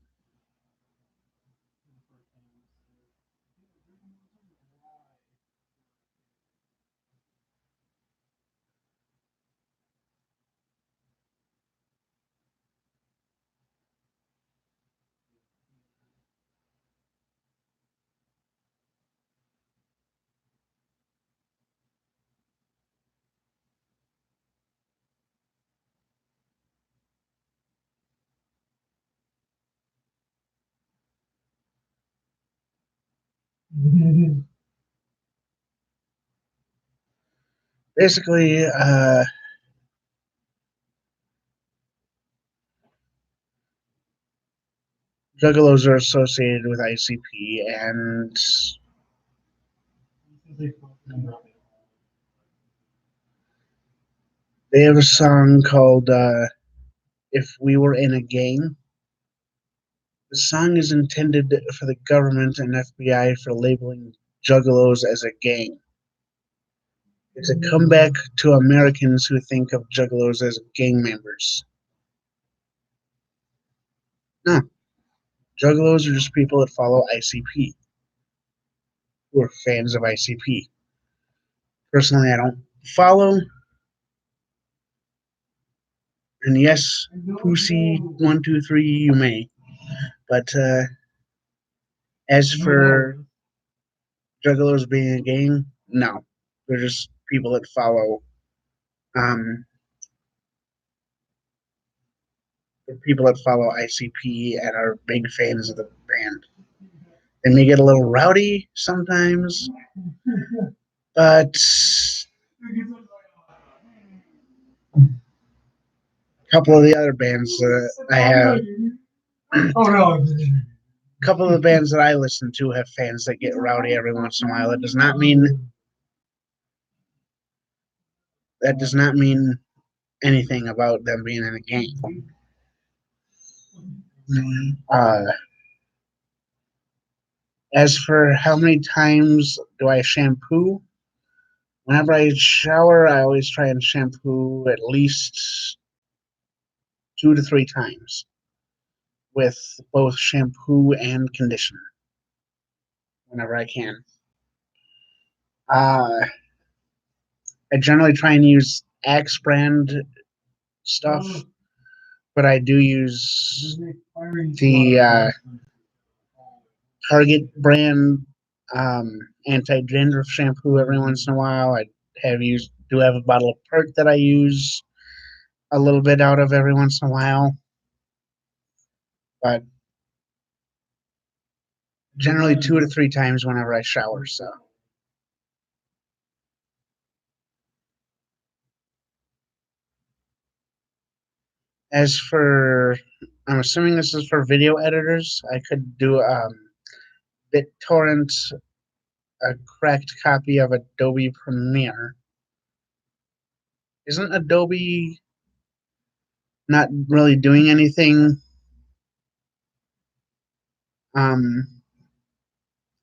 Speaker 1: Basically, Juggalos are associated with ICP, and they have a song called If We Were in a Gang. The song is intended for the government and FBI for labeling Juggalos as a gang. It's a comeback to Americans who think of Juggalos as gang members. No, Juggalos are just people that follow ICP, who are fans of ICP. Personally, I don't follow. And yes, Pussy123, you may. But as for Juggalos being a gang, no. They're just people that follow. They're people that follow ICP and are big fans of the band. They may get a little rowdy sometimes, but a couple of the other bands that I have, a couple of the bands that I listen to have fans that get rowdy every once in a while. That does not mean anything about them being in a gang. As for how many times do I shampoo? Whenever I shower, I always try and shampoo at least 2 to 3 times with both shampoo and conditioner whenever I can. I generally try and use Axe brand stuff, but I do use the Target brand anti-dandruff shampoo every once in a while. I do have a bottle of Perk that I use a little bit out of every once in a while, but generally 2 to 3 times whenever I shower. So, as for, I'm assuming this is for video editors. I could do BitTorrent, a cracked copy of Adobe Premiere. Isn't Adobe not really doing anything in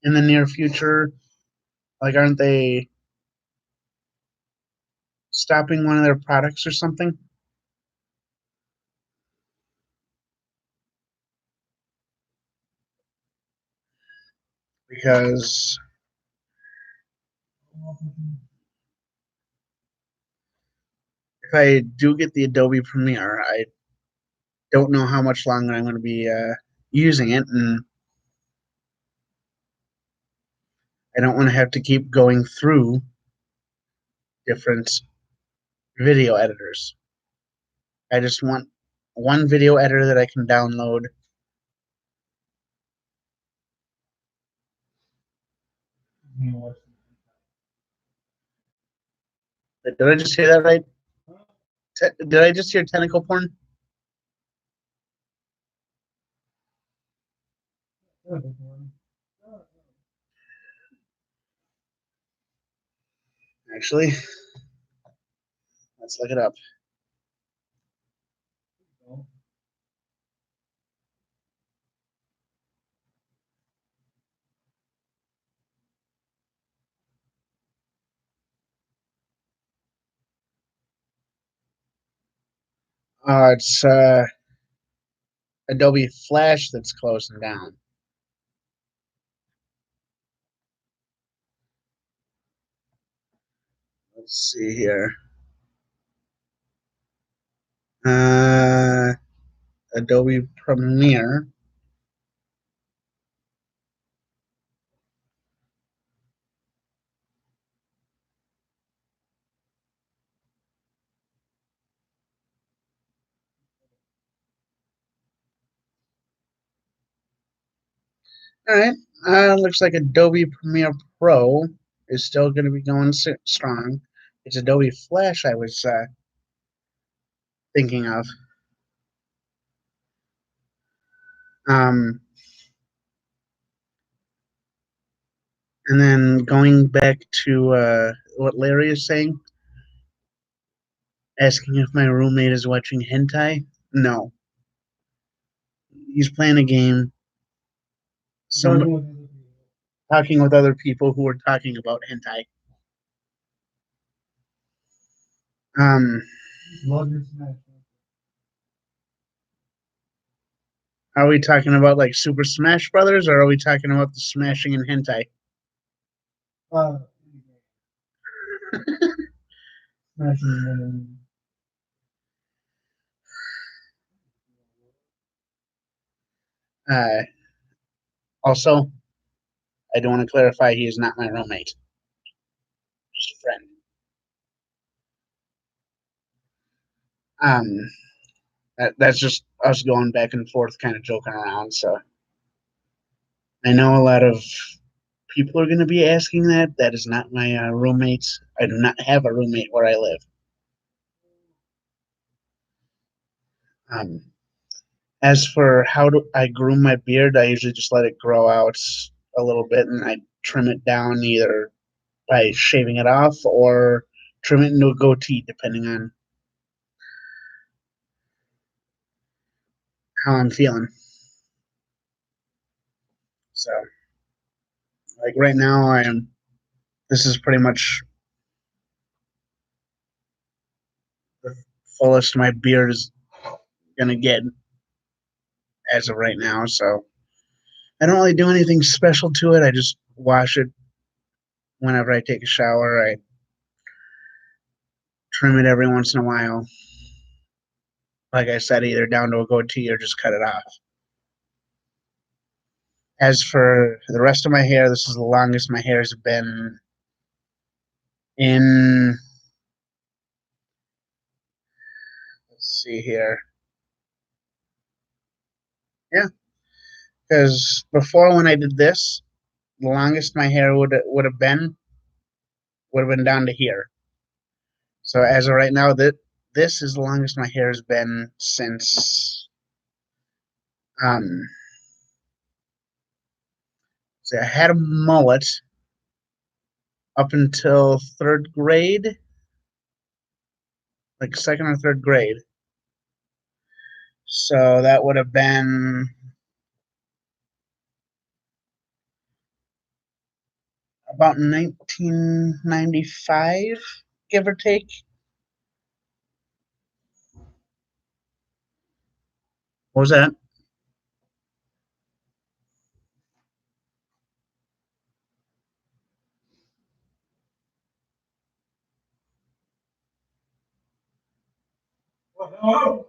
Speaker 1: the near future? Like, aren't they stopping one of their products or something? Because if I do get the Adobe Premiere, I don't know how much longer I'm going to be using it, and I don't want to have to keep going through different video editors. I just want one video editor that I can download. Did I just hear that right? Did I just hear tentacle porn? Actually, let's look it up. It's Adobe Flash that's closing down. Let's see here. Adobe Premiere. All right. Looks like Adobe Premiere Pro is still going to be going strong. It's Adobe Flash I was thinking of. And then going back to what Larry is saying, asking if my roommate is watching hentai. No. He's playing a game. Talking with other people who are talking about hentai. Are we talking about like Super Smash Brothers, or are we talking about the smashing in hentai? Uh, Also, I do want to clarify he is not my roommate, just a friend. That's just us going back and forth, kind of joking around. So I know a lot of people are going to be asking that. That is not my roommate. I do not have a roommate where I live. As for how do I groom my beard, I usually just let it grow out a little bit, and I trim it down either by shaving it off or trim it into a goatee, depending on how I'm feeling. So, like right now, this is pretty much the fullest my beard is gonna get as of right now. So, I don't really do anything special to it. I just wash it whenever I take a shower. I trim it every once in a while. Like I said, either down to a goatee or just cut it off. As for the rest of my hair, this is the longest my hair has been in. Let's see here. Yeah, because before when I did this, the longest my hair would have been down to here. So as of right now, this is the longest my hair has been since. So I had a mullet up until third grade, like second or third grade. So that would have been about 1995, give or take. What was that?
Speaker 3: Hello?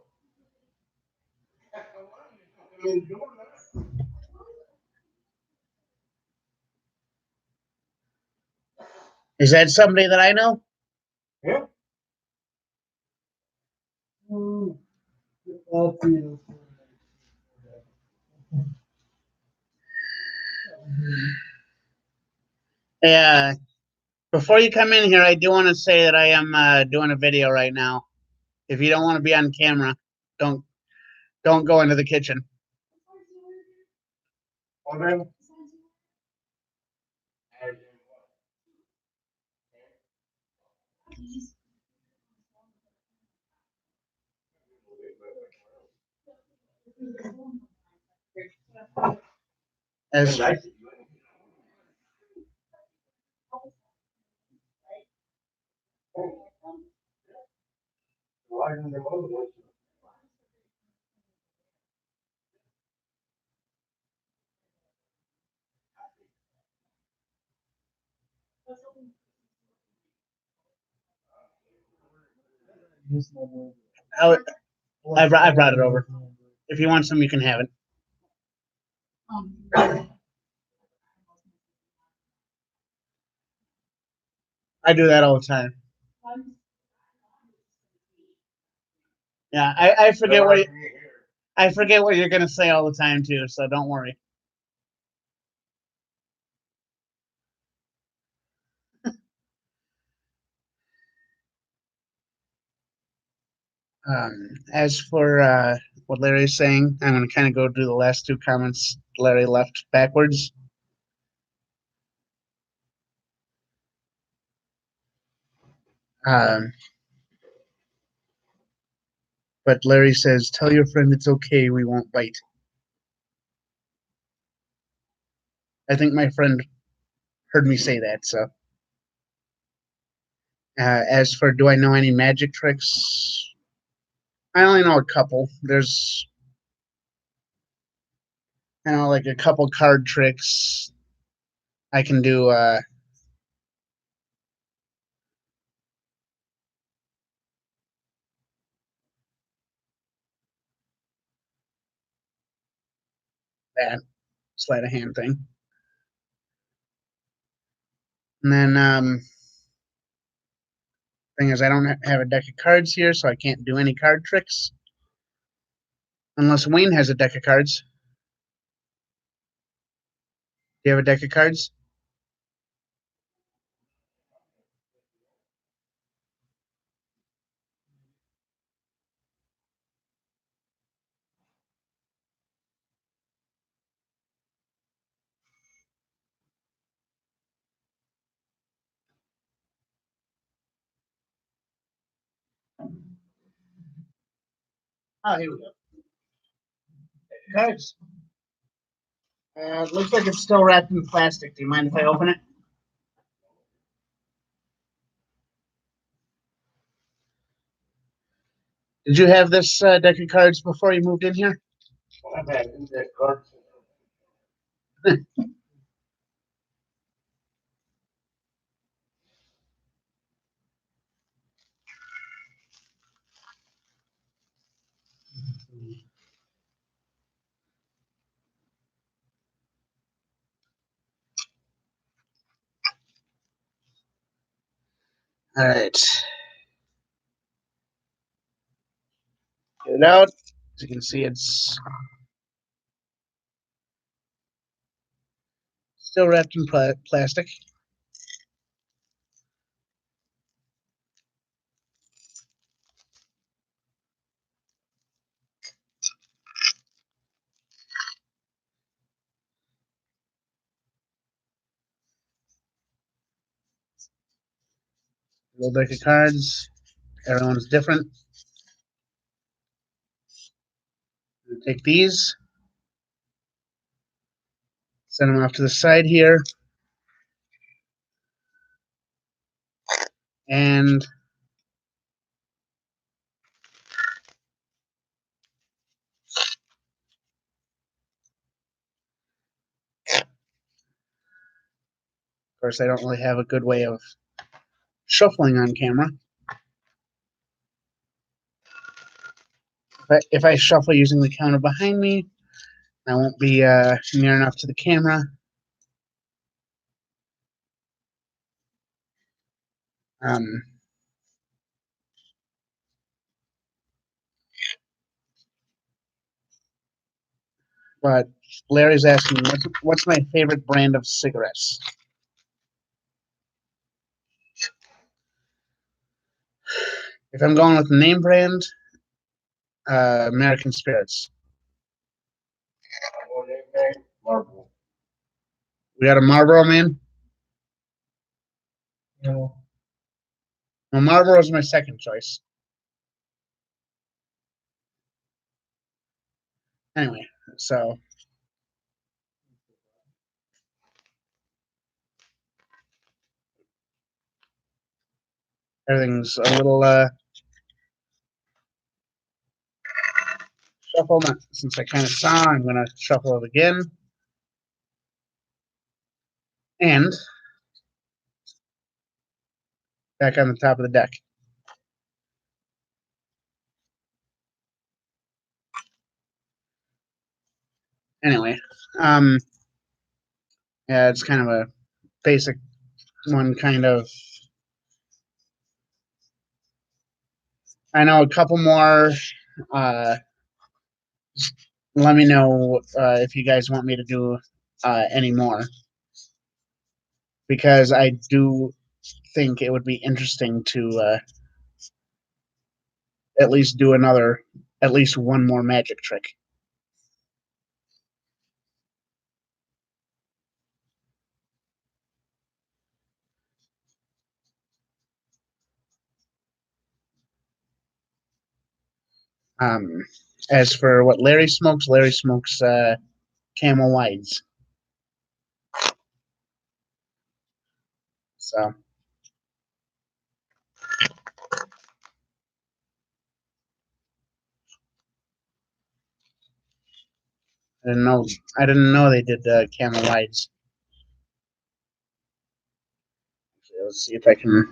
Speaker 1: Is that somebody that I know?
Speaker 3: Yeah.
Speaker 1: Yeah. Before you come in here, I do want to say that I am doing a video right now. If you don't want to be on camera, don't don't go into the kitchen. As I brought it over. If you want some, you can have it. I do that all the time. Yeah, I forget I forget what you're gonna say all the time too, so don't worry. As for what Larry's saying, I'm gonna kind of go do the last two comments Larry left backwards. Um, but Larry says, "Tell your friend it's okay. We won't bite." I think my friend heard me say that. So, as for do I know any magic tricks? I only know a couple. There's, like a couple card tricks. I can do. That sleight of hand thing. And then thing is, I don't have a deck of cards here, so I can't do any card tricks unless Wayne has a deck of cards. Do you have a deck of cards? Oh, here we go. Cards. It looks like it's still wrapped in plastic. Do you mind if I open it? Did you have this deck of cards before you moved in here?
Speaker 3: I've had that card.
Speaker 1: All right. Get it out. As you can see, it's still wrapped in plastic. Little deck of cards. Everyone's different. Take these, send them off to the side here, and of course, I don't really have a good way of shuffling on camera. But if I shuffle using the counter behind me, I won't be near enough to the camera. But Larry's asking, what's my favorite brand of cigarettes? If I'm going with the name brand, American Spirits.
Speaker 3: Marble.
Speaker 1: We got a Marlboro, man.
Speaker 3: No.
Speaker 1: Well, Marlboro is my second choice. Anyway, so everything's a little shuffle. Since I kind of saw, I'm going to shuffle it again. And back on the top of the deck. Anyway, yeah, it's kind of a basic one, kind of. I know a couple more. Let me know if you guys want me to do any more, because I do think it would be interesting to at least do at least one more magic trick. Um, as for what Larry smokes Camel Wides. So I didn't know. I didn't know they did Camel Wides. Let's see if I can.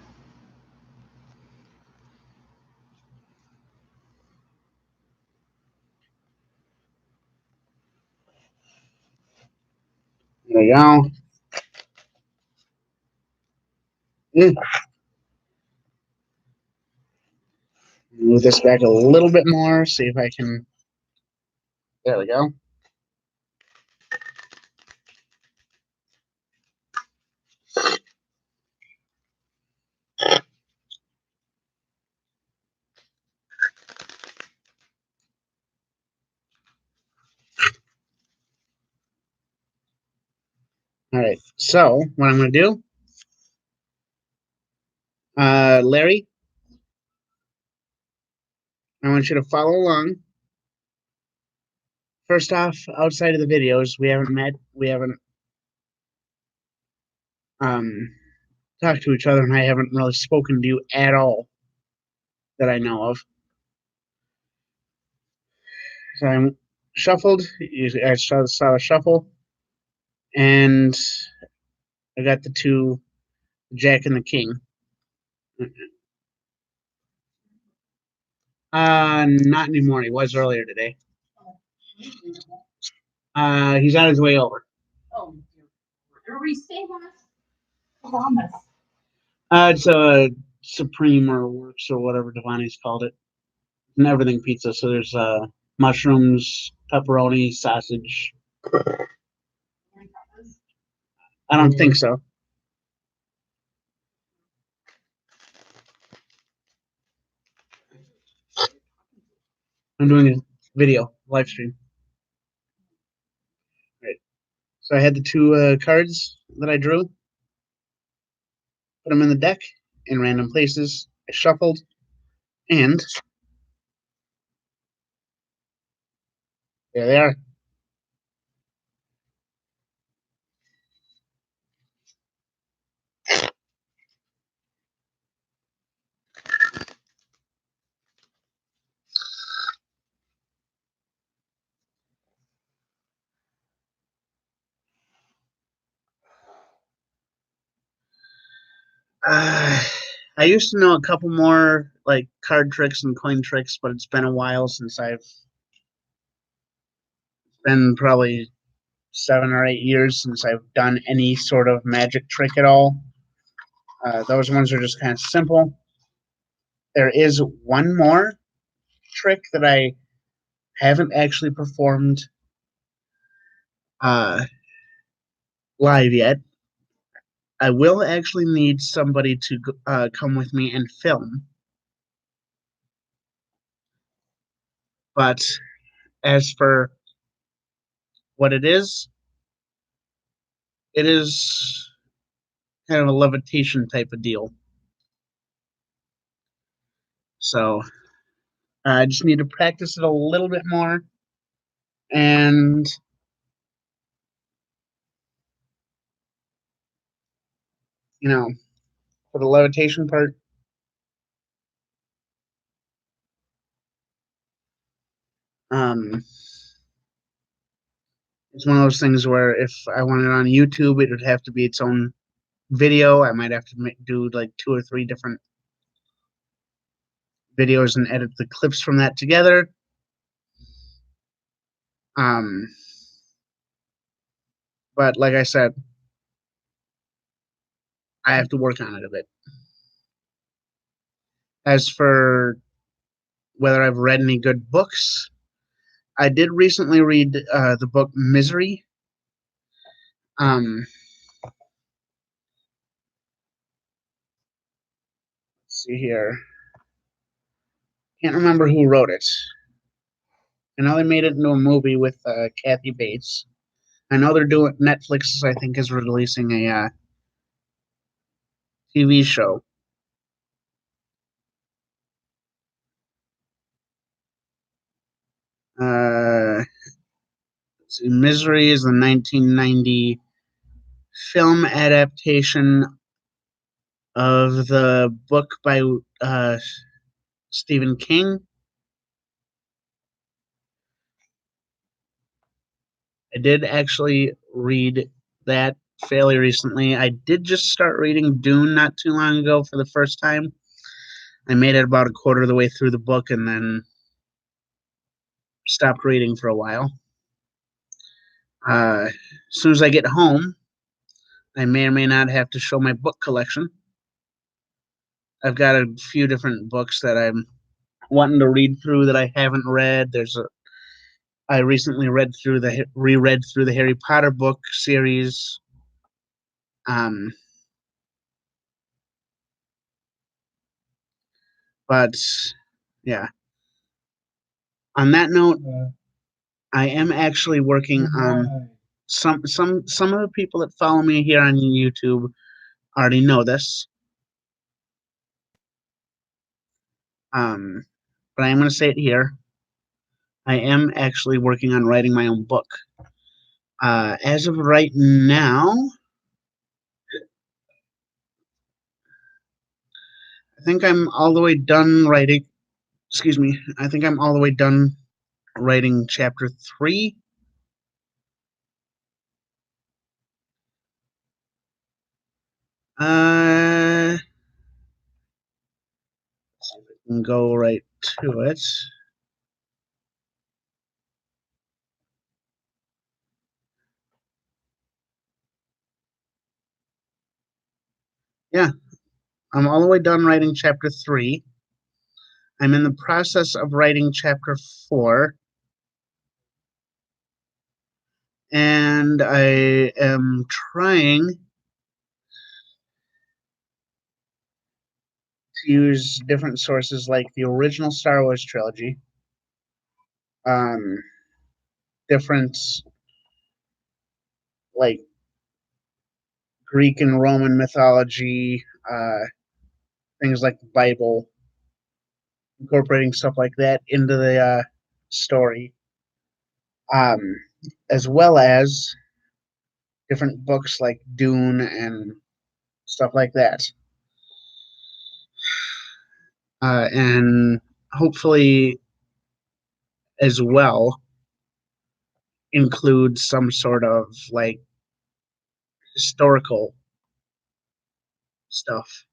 Speaker 1: There we go. Move this back a little bit more. See if I can. There we go. All right. So what I'm going to do, Larry, I want you to follow along. First off, outside of the videos, we haven't met. We haven't talked to each other, and I haven't really spoken to you at all that I know of. So I'm shuffled. I saw a shuffle, and I got the two, Jack and the King. Not anymore. He was earlier today. He's on his way over.
Speaker 4: Oh, are we staying on this? Columbus.
Speaker 1: It's a Supreme or Works or whatever Devani's called it. And everything pizza. So there's mushrooms, pepperoni, sausage. I don't think so. I'm doing a video live stream. Right. So I had the two cards that I drew. Put them in the deck in random places. I shuffled, and there they are. I used to know a couple more like card tricks and coin tricks, but it's been a while since it's been probably 7 or 8 years since I've done any sort of magic trick at all. Those ones are just kind of simple. There is one more trick that I haven't actually performed live yet. I will actually need somebody to come with me and film. But as for what it is kind of a levitation type of deal. So I just need to practice it a little bit more. And for the levitation part, it's one of those things where if I want it on YouTube, it would have to be its own video. I might have to do like 2 or 3 different videos and edit the clips from that together. But like I said, I have to work on it a bit. As for whether I've read any good books, I did recently read the book Misery. Let's see here. Can't remember who wrote it. I know they made it into a movie with Kathy Bates. I know they're doing Netflix. I think is releasing a TV show. Misery is the 1990 film adaptation of the book by Stephen King. I did actually read that fairly recently. I did just start reading Dune not too long ago for the first time. I made it about a quarter of the way through the book and then stopped reading for a while. As soon as I get home, I may or may not have to show my book collection. I've got a few different books that I'm wanting to read through that I haven't read. I recently reread through the Harry Potter book series. But yeah. On that note, I am actually working on some of the people that follow me here on YouTube already know this. But I am going to say it here. I am actually working on writing my own book. As of right now, I think I'm all the way done writing. Excuse me. I think I'm all the way done writing chapter 3. Let's see if I can go right to it. Yeah, I'm all the way done writing chapter 3. I'm in the process of writing chapter 4. And I am trying to use different sources like the original Star Wars trilogy, different like Greek and Roman mythology, things like the Bible, incorporating stuff like that into the story, as well as different books like Dune and stuff like that. And hopefully as well include some sort of like historical stuff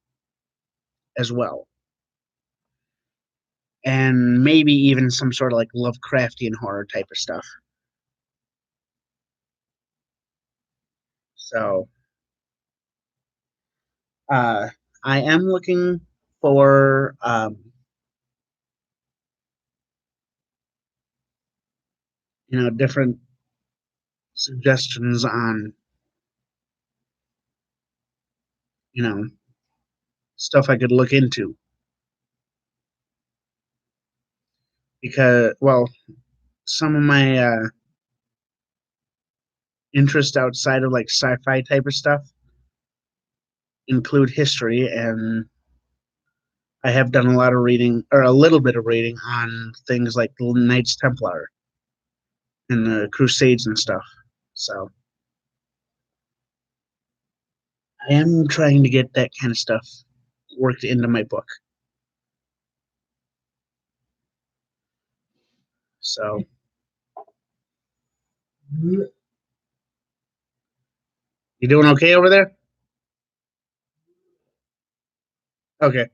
Speaker 1: as well. And maybe even some sort of like Lovecraftian horror type of stuff. So I am looking for different suggestions on stuff I could look into. Because, well, some of my interest outside of like sci-fi type of stuff include history, and I have done a lot of reading, or a little bit of reading, on things like the Knights Templar and the Crusades and stuff. So I am trying to get that kind of stuff worked into my book. So you doing okay over there? Okay.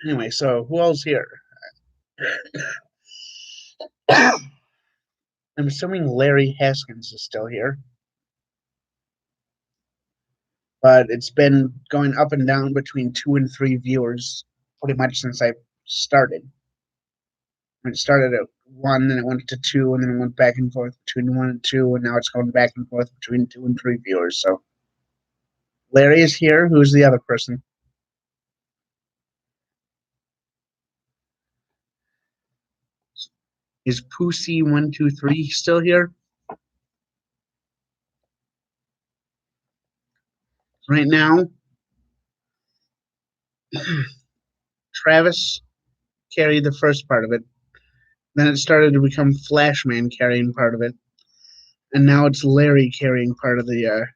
Speaker 1: Anyway, so who else here? I'm assuming Larry Haskins is still here. But it's been going up and down between 2 and 3 viewers pretty much since I started. It started at 1, then it went to 2, and then it went back and forth between 1 and 2, and now it's going back and forth between 2 and 3 viewers. So Larry is here. Who's the other person? Is Pussy123 still here? Right now, Travis carried the first part of it. Then it started to become Flashman carrying part of it. And now it's Larry carrying part of the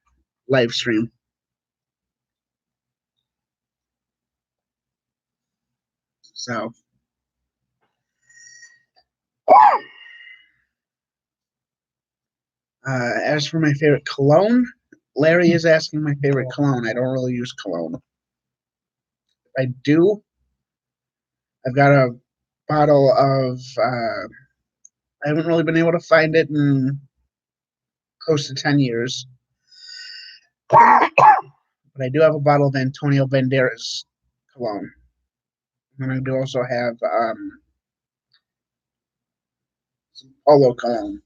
Speaker 1: live stream. So, as for my favorite cologne, Larry is asking my favorite cologne. I don't really use cologne. If I do, I've got a bottle of. I haven't really been able to find it in close to 10 years. But I do have a bottle of Antonio Banderas cologne. And I do also have some Polo cologne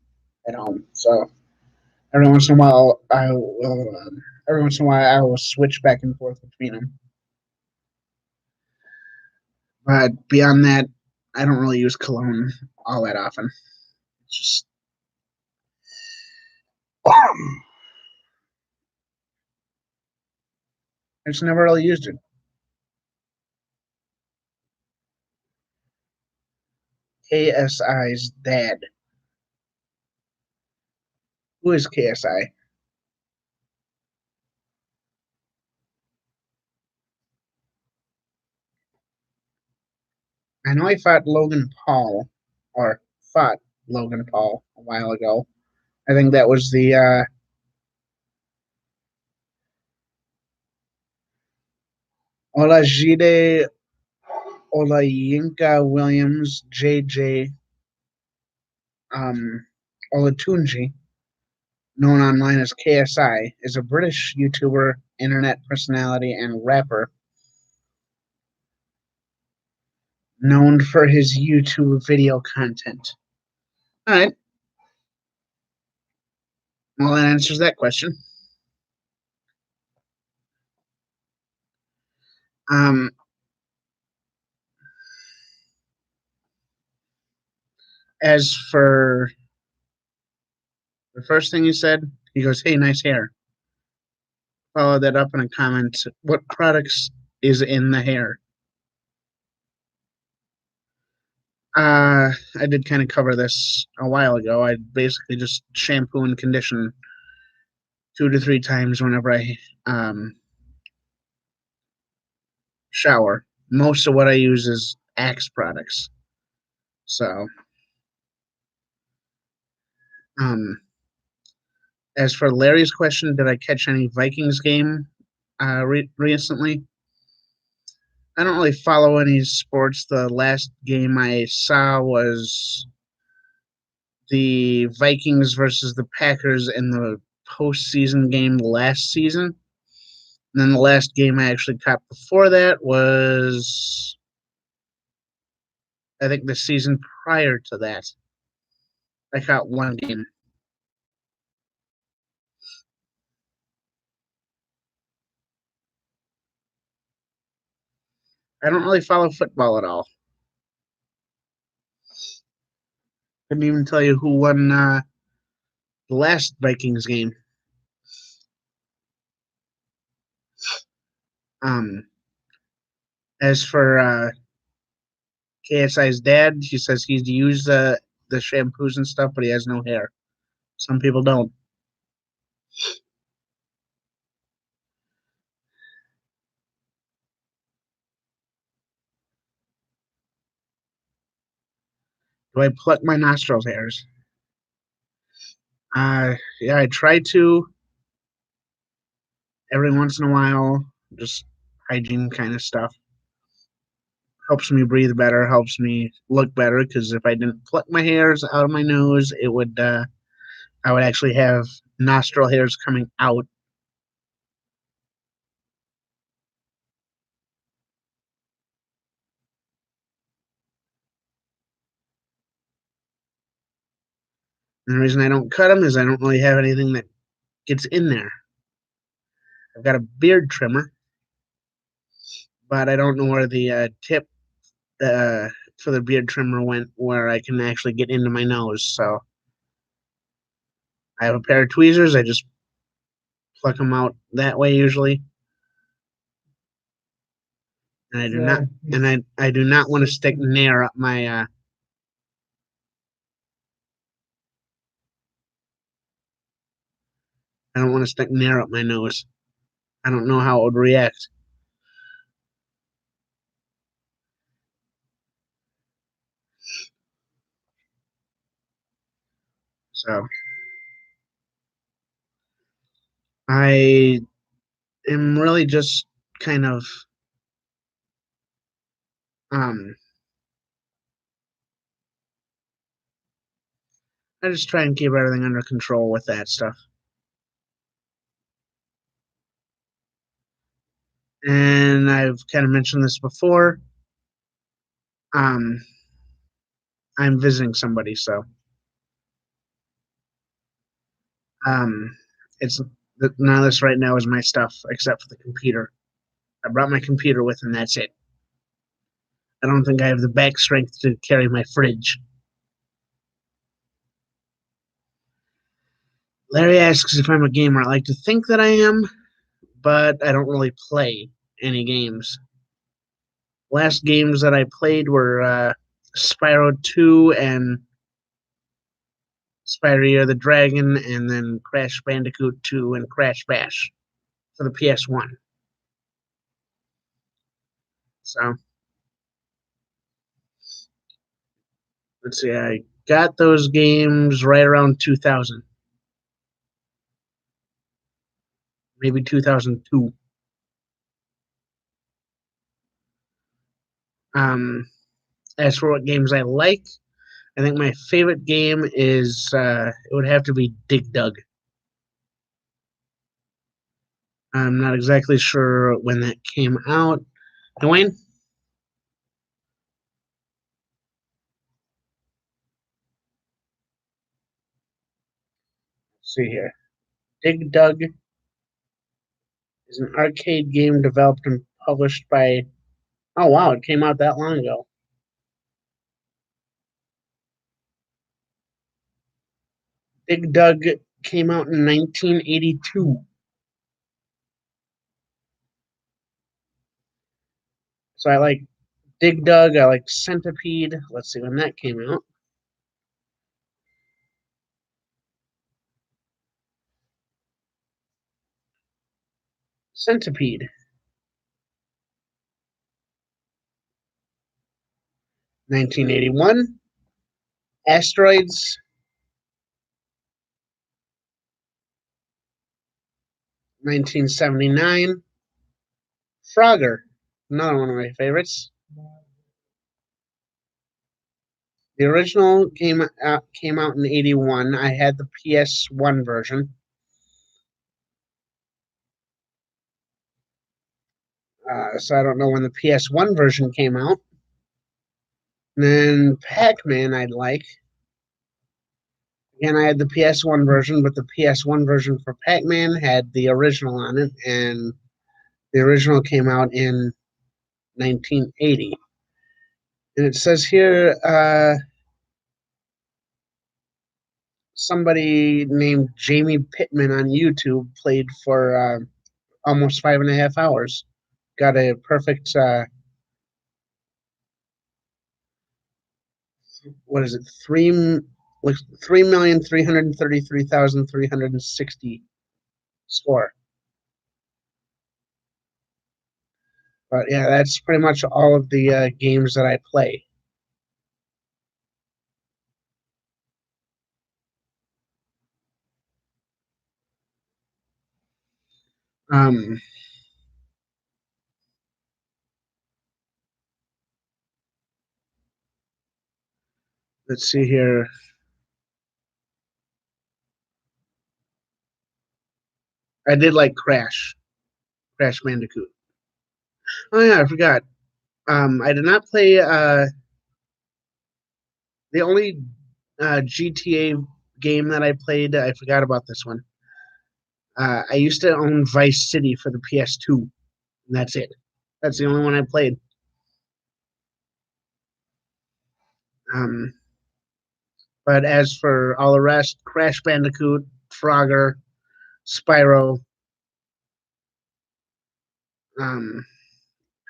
Speaker 1: at home. So every once in a while, I will switch back and forth between them. But beyond that, I don't really use cologne all that often. It's just I just never really used it. KSI's dad. Who is KSI? I know he fought Logan Paul, or fought Logan Paul a while ago. I think that was the Olajide Olayinka Williams, JJ Olatunji, known online as KSI, is a British YouTuber, internet personality, and rapper known for his YouTube video content. All right. Well, that answers that question. As for the first thing he said, he goes, "Hey, nice hair." Followed that up in a comment, "What products is in the hair?" I did kind of cover this a while ago. I basically just shampoo and condition 2 to 3 times whenever I shower. Most of what I use is Axe products. So, as for Larry's question, did I catch any Vikings game recently? I don't really follow any sports. The last game I saw was the Vikings versus the Packers in the postseason game last season. And then the last game I actually caught before that was, I think, the season prior to that. I caught one game. I don't really follow football at all. Couldn't even tell you who won the last Vikings game. As for KSI's dad, he says he's used the shampoos and stuff, but he has no hair. Some people don't. Do I pluck my nostril hairs? Yeah, I try to every once in a while, just hygiene kind of stuff. Helps me breathe better, helps me look better, because if I didn't pluck my hairs out of my nose, it would I would actually have nostril hairs coming out. And the reason I don't cut them is I don't really have anything that gets in there. I've got a beard trimmer, but I don't know where the tip for the beard trimmer went, where I can actually get into my nose. So I have a pair of tweezers. I just pluck them out that way usually, and I do not. And I do not want to stick nair up my. I don't want to stick nair up my nose. I don't know how it would react. So I am really just kind of um I just try and keep everything under control with that stuff. And I've kind of mentioned this before. Um I'm visiting somebody, so um it's none of this right now is my stuff except for the computer. I brought my computer with, and that's it. I don't think I have the back strength to carry my fridge. Larry asks if I'm a gamer. I like to think that I am, but I don't really play any games. Last games that I played were Spyro 2 and Spyro Year of the Dragon, and then Crash Bandicoot 2 and Crash Bash for the PS1. So, let's see, I got those games right around 2000. Maybe 2002. As for what games I like, I think my favorite game is it would have to be Dig Dug. I'm not exactly sure when that came out. Dwayne? Let's see here. Dig Dug is an arcade game developed and published by. Oh wow, it came out that long ago. Dig Dug came out in 1982. So I like Dig Dug. I like Centipede. Let's see when that came out. Centipede. 1981. Asteroids. 1979. Frogger. Another one of my favorites. The original came out in 81. I had the PS1 version. So I don't know when the PS1 version came out. And then Pac-Man I'd like. Again, I had the PS1 version, but the PS1 version for Pac-Man had the original on it, and the original came out in 1980. And it says here somebody named Jamie Pittman on YouTube played for almost 5.5 hours. Got a perfect what is it? 3,333,360 score. But yeah, that's pretty much all of the games that I play. Um, let's see here. I did like Crash Bandicoot. Oh yeah, I forgot. I did not play the only GTA game that I played. I forgot about this one. I used to own Vice City for the PS2, and that's it. That's the only one I played. Um, but as for all the rest, Crash Bandicoot, Frogger, Spyro, um,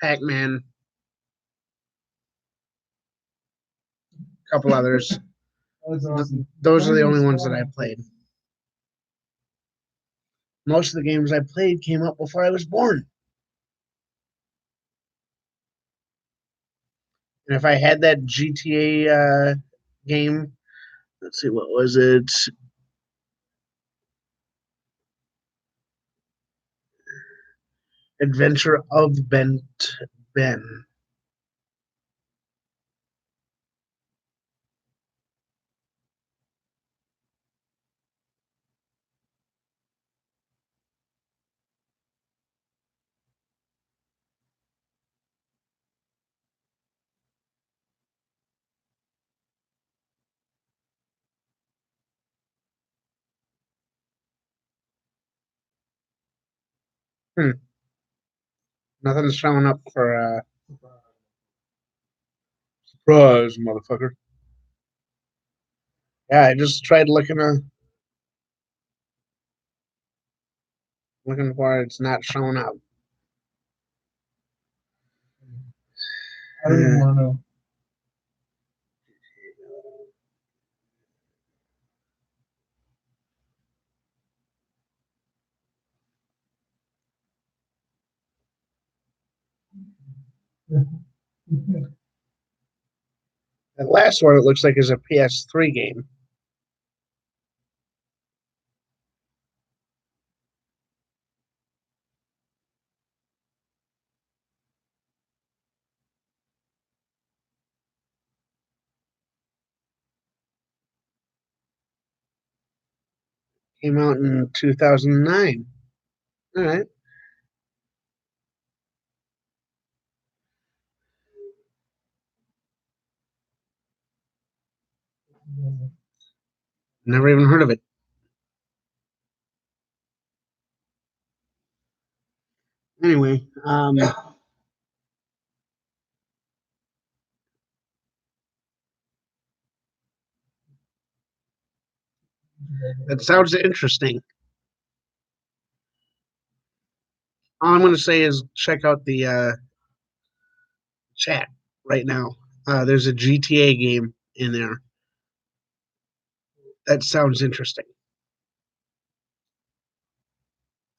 Speaker 1: Pac-Man, a couple others.
Speaker 3: That's awesome.
Speaker 1: Those are the only ones that I played. Most of the games I played came out before I was born. And if I had that GTA game, let's see, what was it? Adventure of Ben. Hmm. Nothing's showing up for surprise, motherfucker. Yeah, I just tried looking for it. It's not showing up.
Speaker 3: I don't even want to know.
Speaker 1: The last one it looks like is a PS3 game. Came out in 2009. All right. Never even heard of it. Anyway, that sounds interesting. All I'm going to say is check out the chat right now. There's a GTA game in there. That sounds interesting.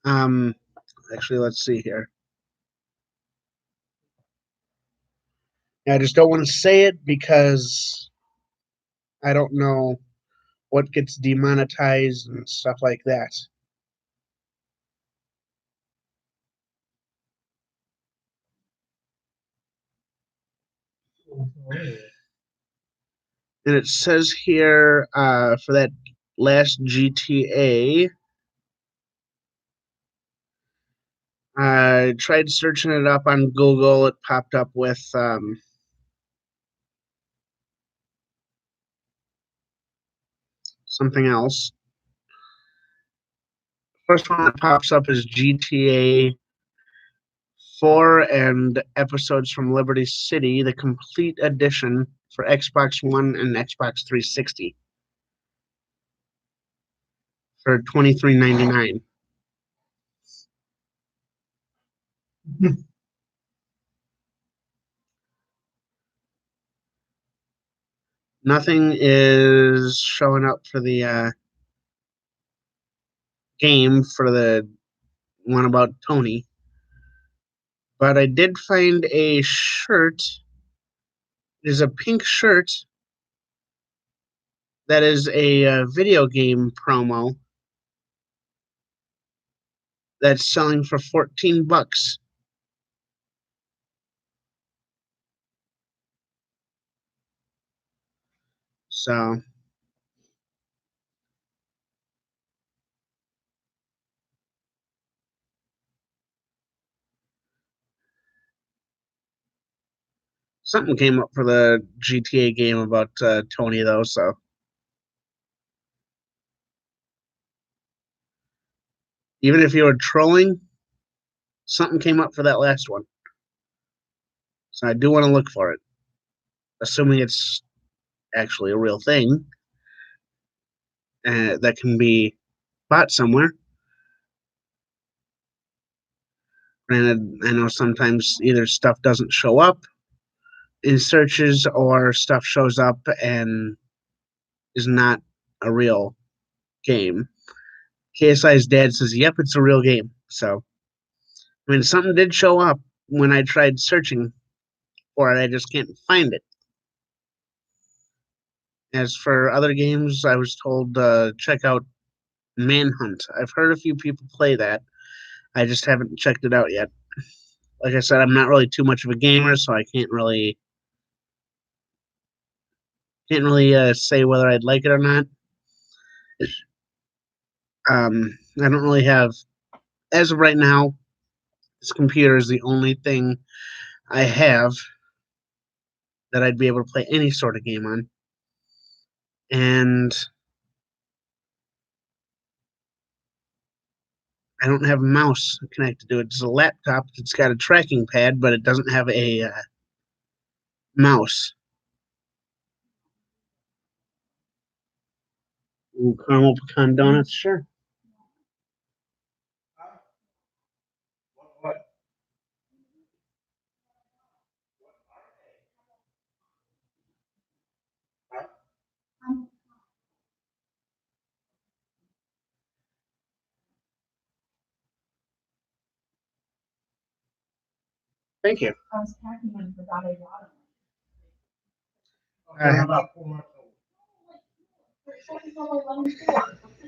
Speaker 1: Um, actually, let's see here. I just don't want to say it because I don't know what gets demonetized and stuff like that. And it says here for that last GTA, I tried searching it up on Google. It popped up with something else. First one that pops up is GTA 4 and episodes from Liberty City, the complete edition for Xbox One and Xbox 360 for $23.99. Nothing is showing up for the game for the one about Tony. But I did find a shirt. It is a pink shirt that is a video game promo. that's selling for $14. So something came up for the GTA game about Tony though, so even if you were trolling, something came up for that last one. So I do want to look for it, assuming it's actually a real thing that can be bought somewhere. Granted, I know sometimes either stuff doesn't show up in searches or stuff shows up and is not a real game. KSI's dad says, "Yep, it's a real game." So, I mean, something did show up when I tried searching for it. I just can't find it. As for other games, I was told check out Manhunt. I've heard a few people play that. I just haven't checked it out yet. Like I said, I'm not really too much of a gamer, so I can't really say whether I'd like it or not. I don't really have, as of right now, this computer is the only thing I have that I'd be able to play any sort of game on. And I don't have a mouse connected to it. It's a laptop. It's got a tracking pad, but it doesn't have a mouse. Ooh, caramel pecan donuts, sure.
Speaker 3: What?
Speaker 1: Thank you.
Speaker 4: I was packing and forgot I brought them.
Speaker 3: I'm about 4 months old.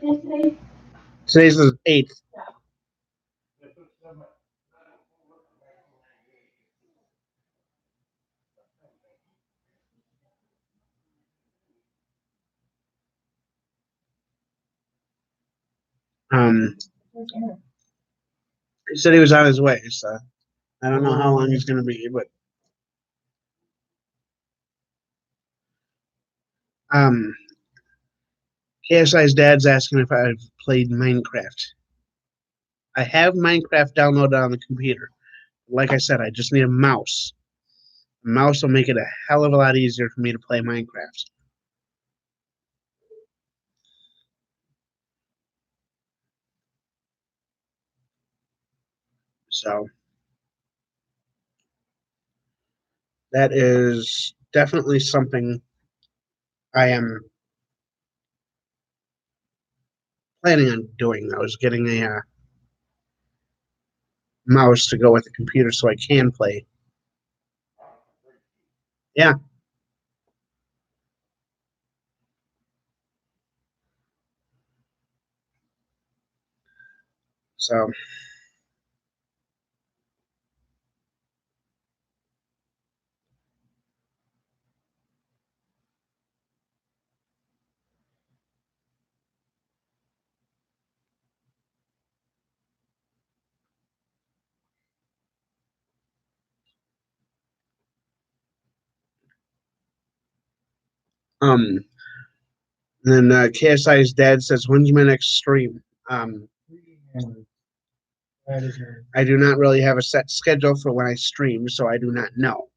Speaker 4: Today?
Speaker 1: Today's the 8th.
Speaker 3: This was some-
Speaker 4: Where's Eric?
Speaker 1: He said he was on his way, so I don't know how long he's going to be, but um, KSI's dad's asking if I've played Minecraft. I have Minecraft downloaded on the computer. Like I said, I just need a mouse. A mouse will make it a hell of a lot easier for me to play Minecraft. So that is definitely something I am planning on doing. Though, is getting a mouse to go with the computer so I can play. Yeah. So um then KSI's dad says, "When's my next stream?"
Speaker 3: That is your-
Speaker 1: I do not really have a set schedule for when I stream, so I do not know.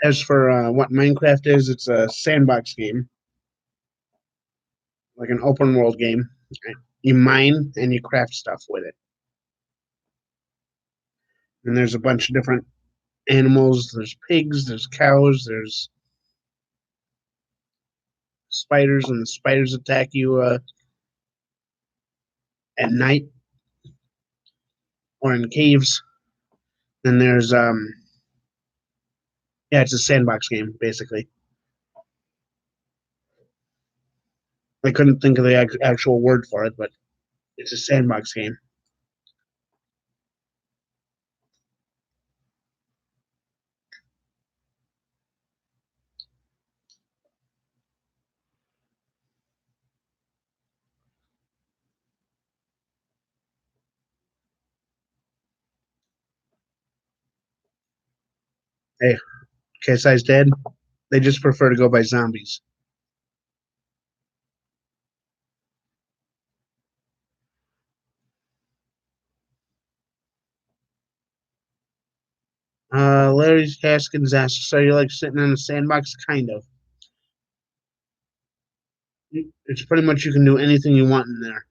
Speaker 1: As for what Minecraft is, it's a sandbox game, like an open world game. You mine and you craft stuff with it. And there's a bunch of different animals. There's pigs, there's cows, there's spiders, and the spiders attack you at night or in caves. Then there's Yeah, it's a sandbox game, basically. I couldn't think of the actual word for it, but it's a sandbox game. Hey, KSI's dead. They just prefer to go by zombies. Larry Haskins asks, "So you like sitting in a sandbox?" Kind of. It's pretty much you can do anything you want in there,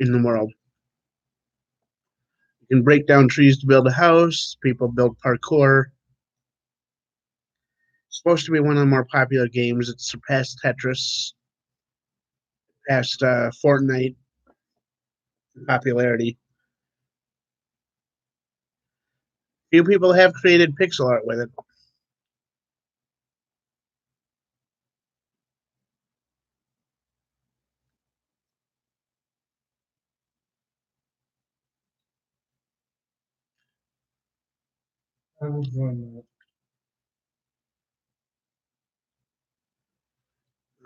Speaker 1: in the world. You can break down trees to build a house. People build parkour. It's supposed to be one of the more popular games. It surpassed Tetris, past Fortnite in popularity. Few people have created pixel art with it.
Speaker 2: I will join that.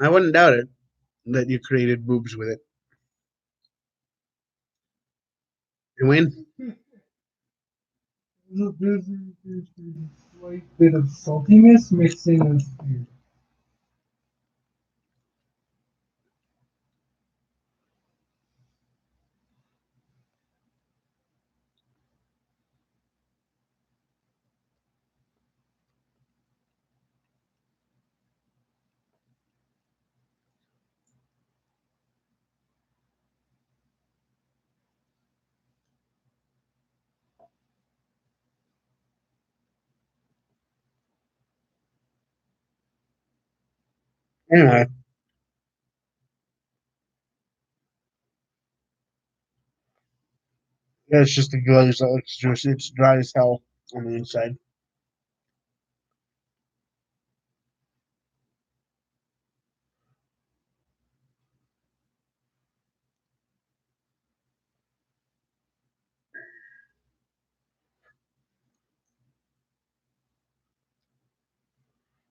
Speaker 1: I wouldn't doubt it that you created boobs with it. You win?
Speaker 2: There's a slight bit of saltiness mixing with fear.
Speaker 1: Anyway. Yeah, it's just a glaze that looks juicy. It's dry as hell on the inside.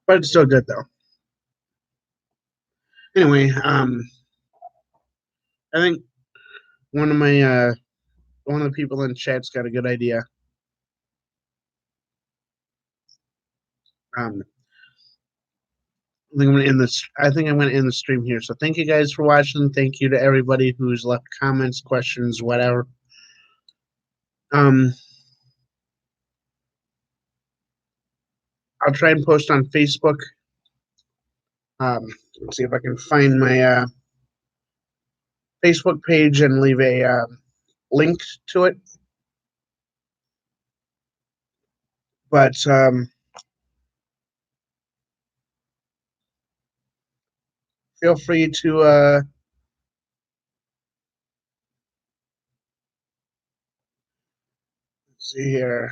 Speaker 1: But it's still good though. Anyway, I think one of my one of the people in chat's got a good idea. I think I'm gonna end this. I think I'm gonna end the stream here. So thank you guys for watching. Thank you to everybody who's left comments, questions, whatever. I'll try and post on Facebook. Let's see if I can find my Facebook page and leave a link to it. But feel free to let's see here.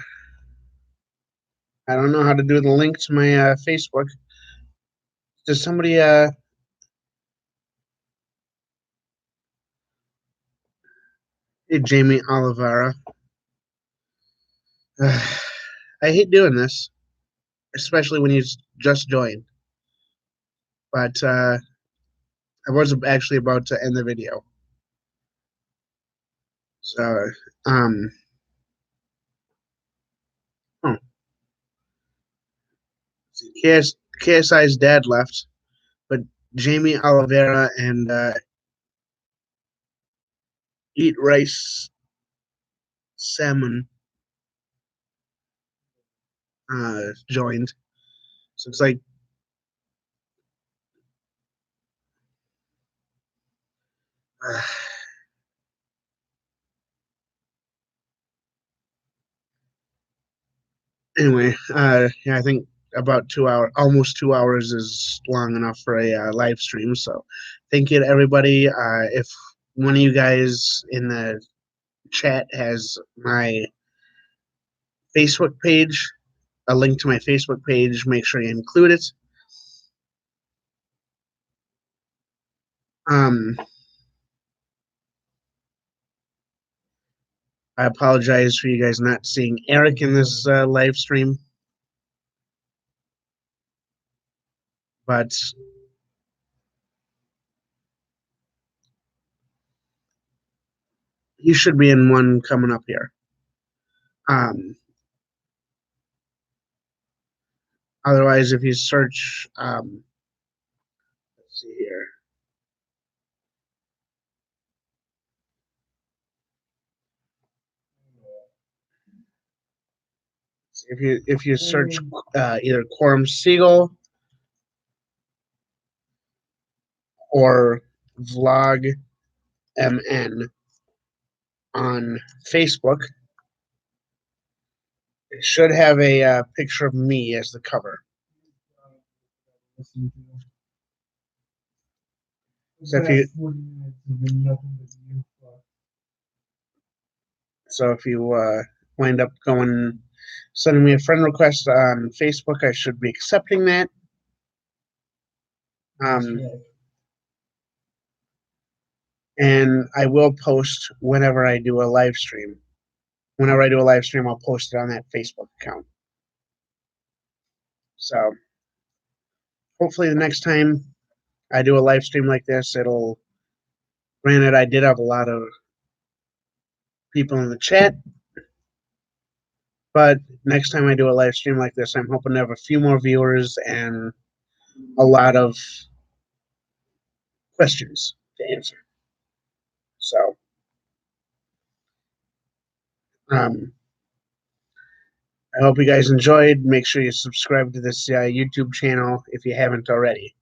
Speaker 1: I don't know how to do the link to my Facebook. Does somebody hey Jamie Oliveira. I hate doing this, especially when you just joined. But I was actually about to end the video. So oh. KSI's dad left, but Jamie Oliveira and Eat Rice Salmon joined. So it's like anyway, yeah, I think about 2 hours, almost 2 hours is long enough for a live stream. So thank you to everybody. If one of you guys in the chat has my Facebook page, a link to my Facebook page, make sure you include it. I apologize for you guys not seeing Eric in this live stream, but you should be in one coming up here. Otherwise, if you search, let's see here. If you search either Quorum Seagull or Vlog MN on Facebook, it should have a picture of me as the cover. So if you wind up sending me a friend request on Facebook, I should be accepting that. And I will post whenever I do a live stream. Whenever I do a live stream, I'll post it on that Facebook account. So hopefully the next time I do a live stream like this, granted, I did have a lot of people in the chat, but next time I do a live stream like this, I'm hoping to have a few more viewers and a lot of questions to answer. So, I hope you guys enjoyed. Make sure you subscribe to this YouTube channel if you haven't already.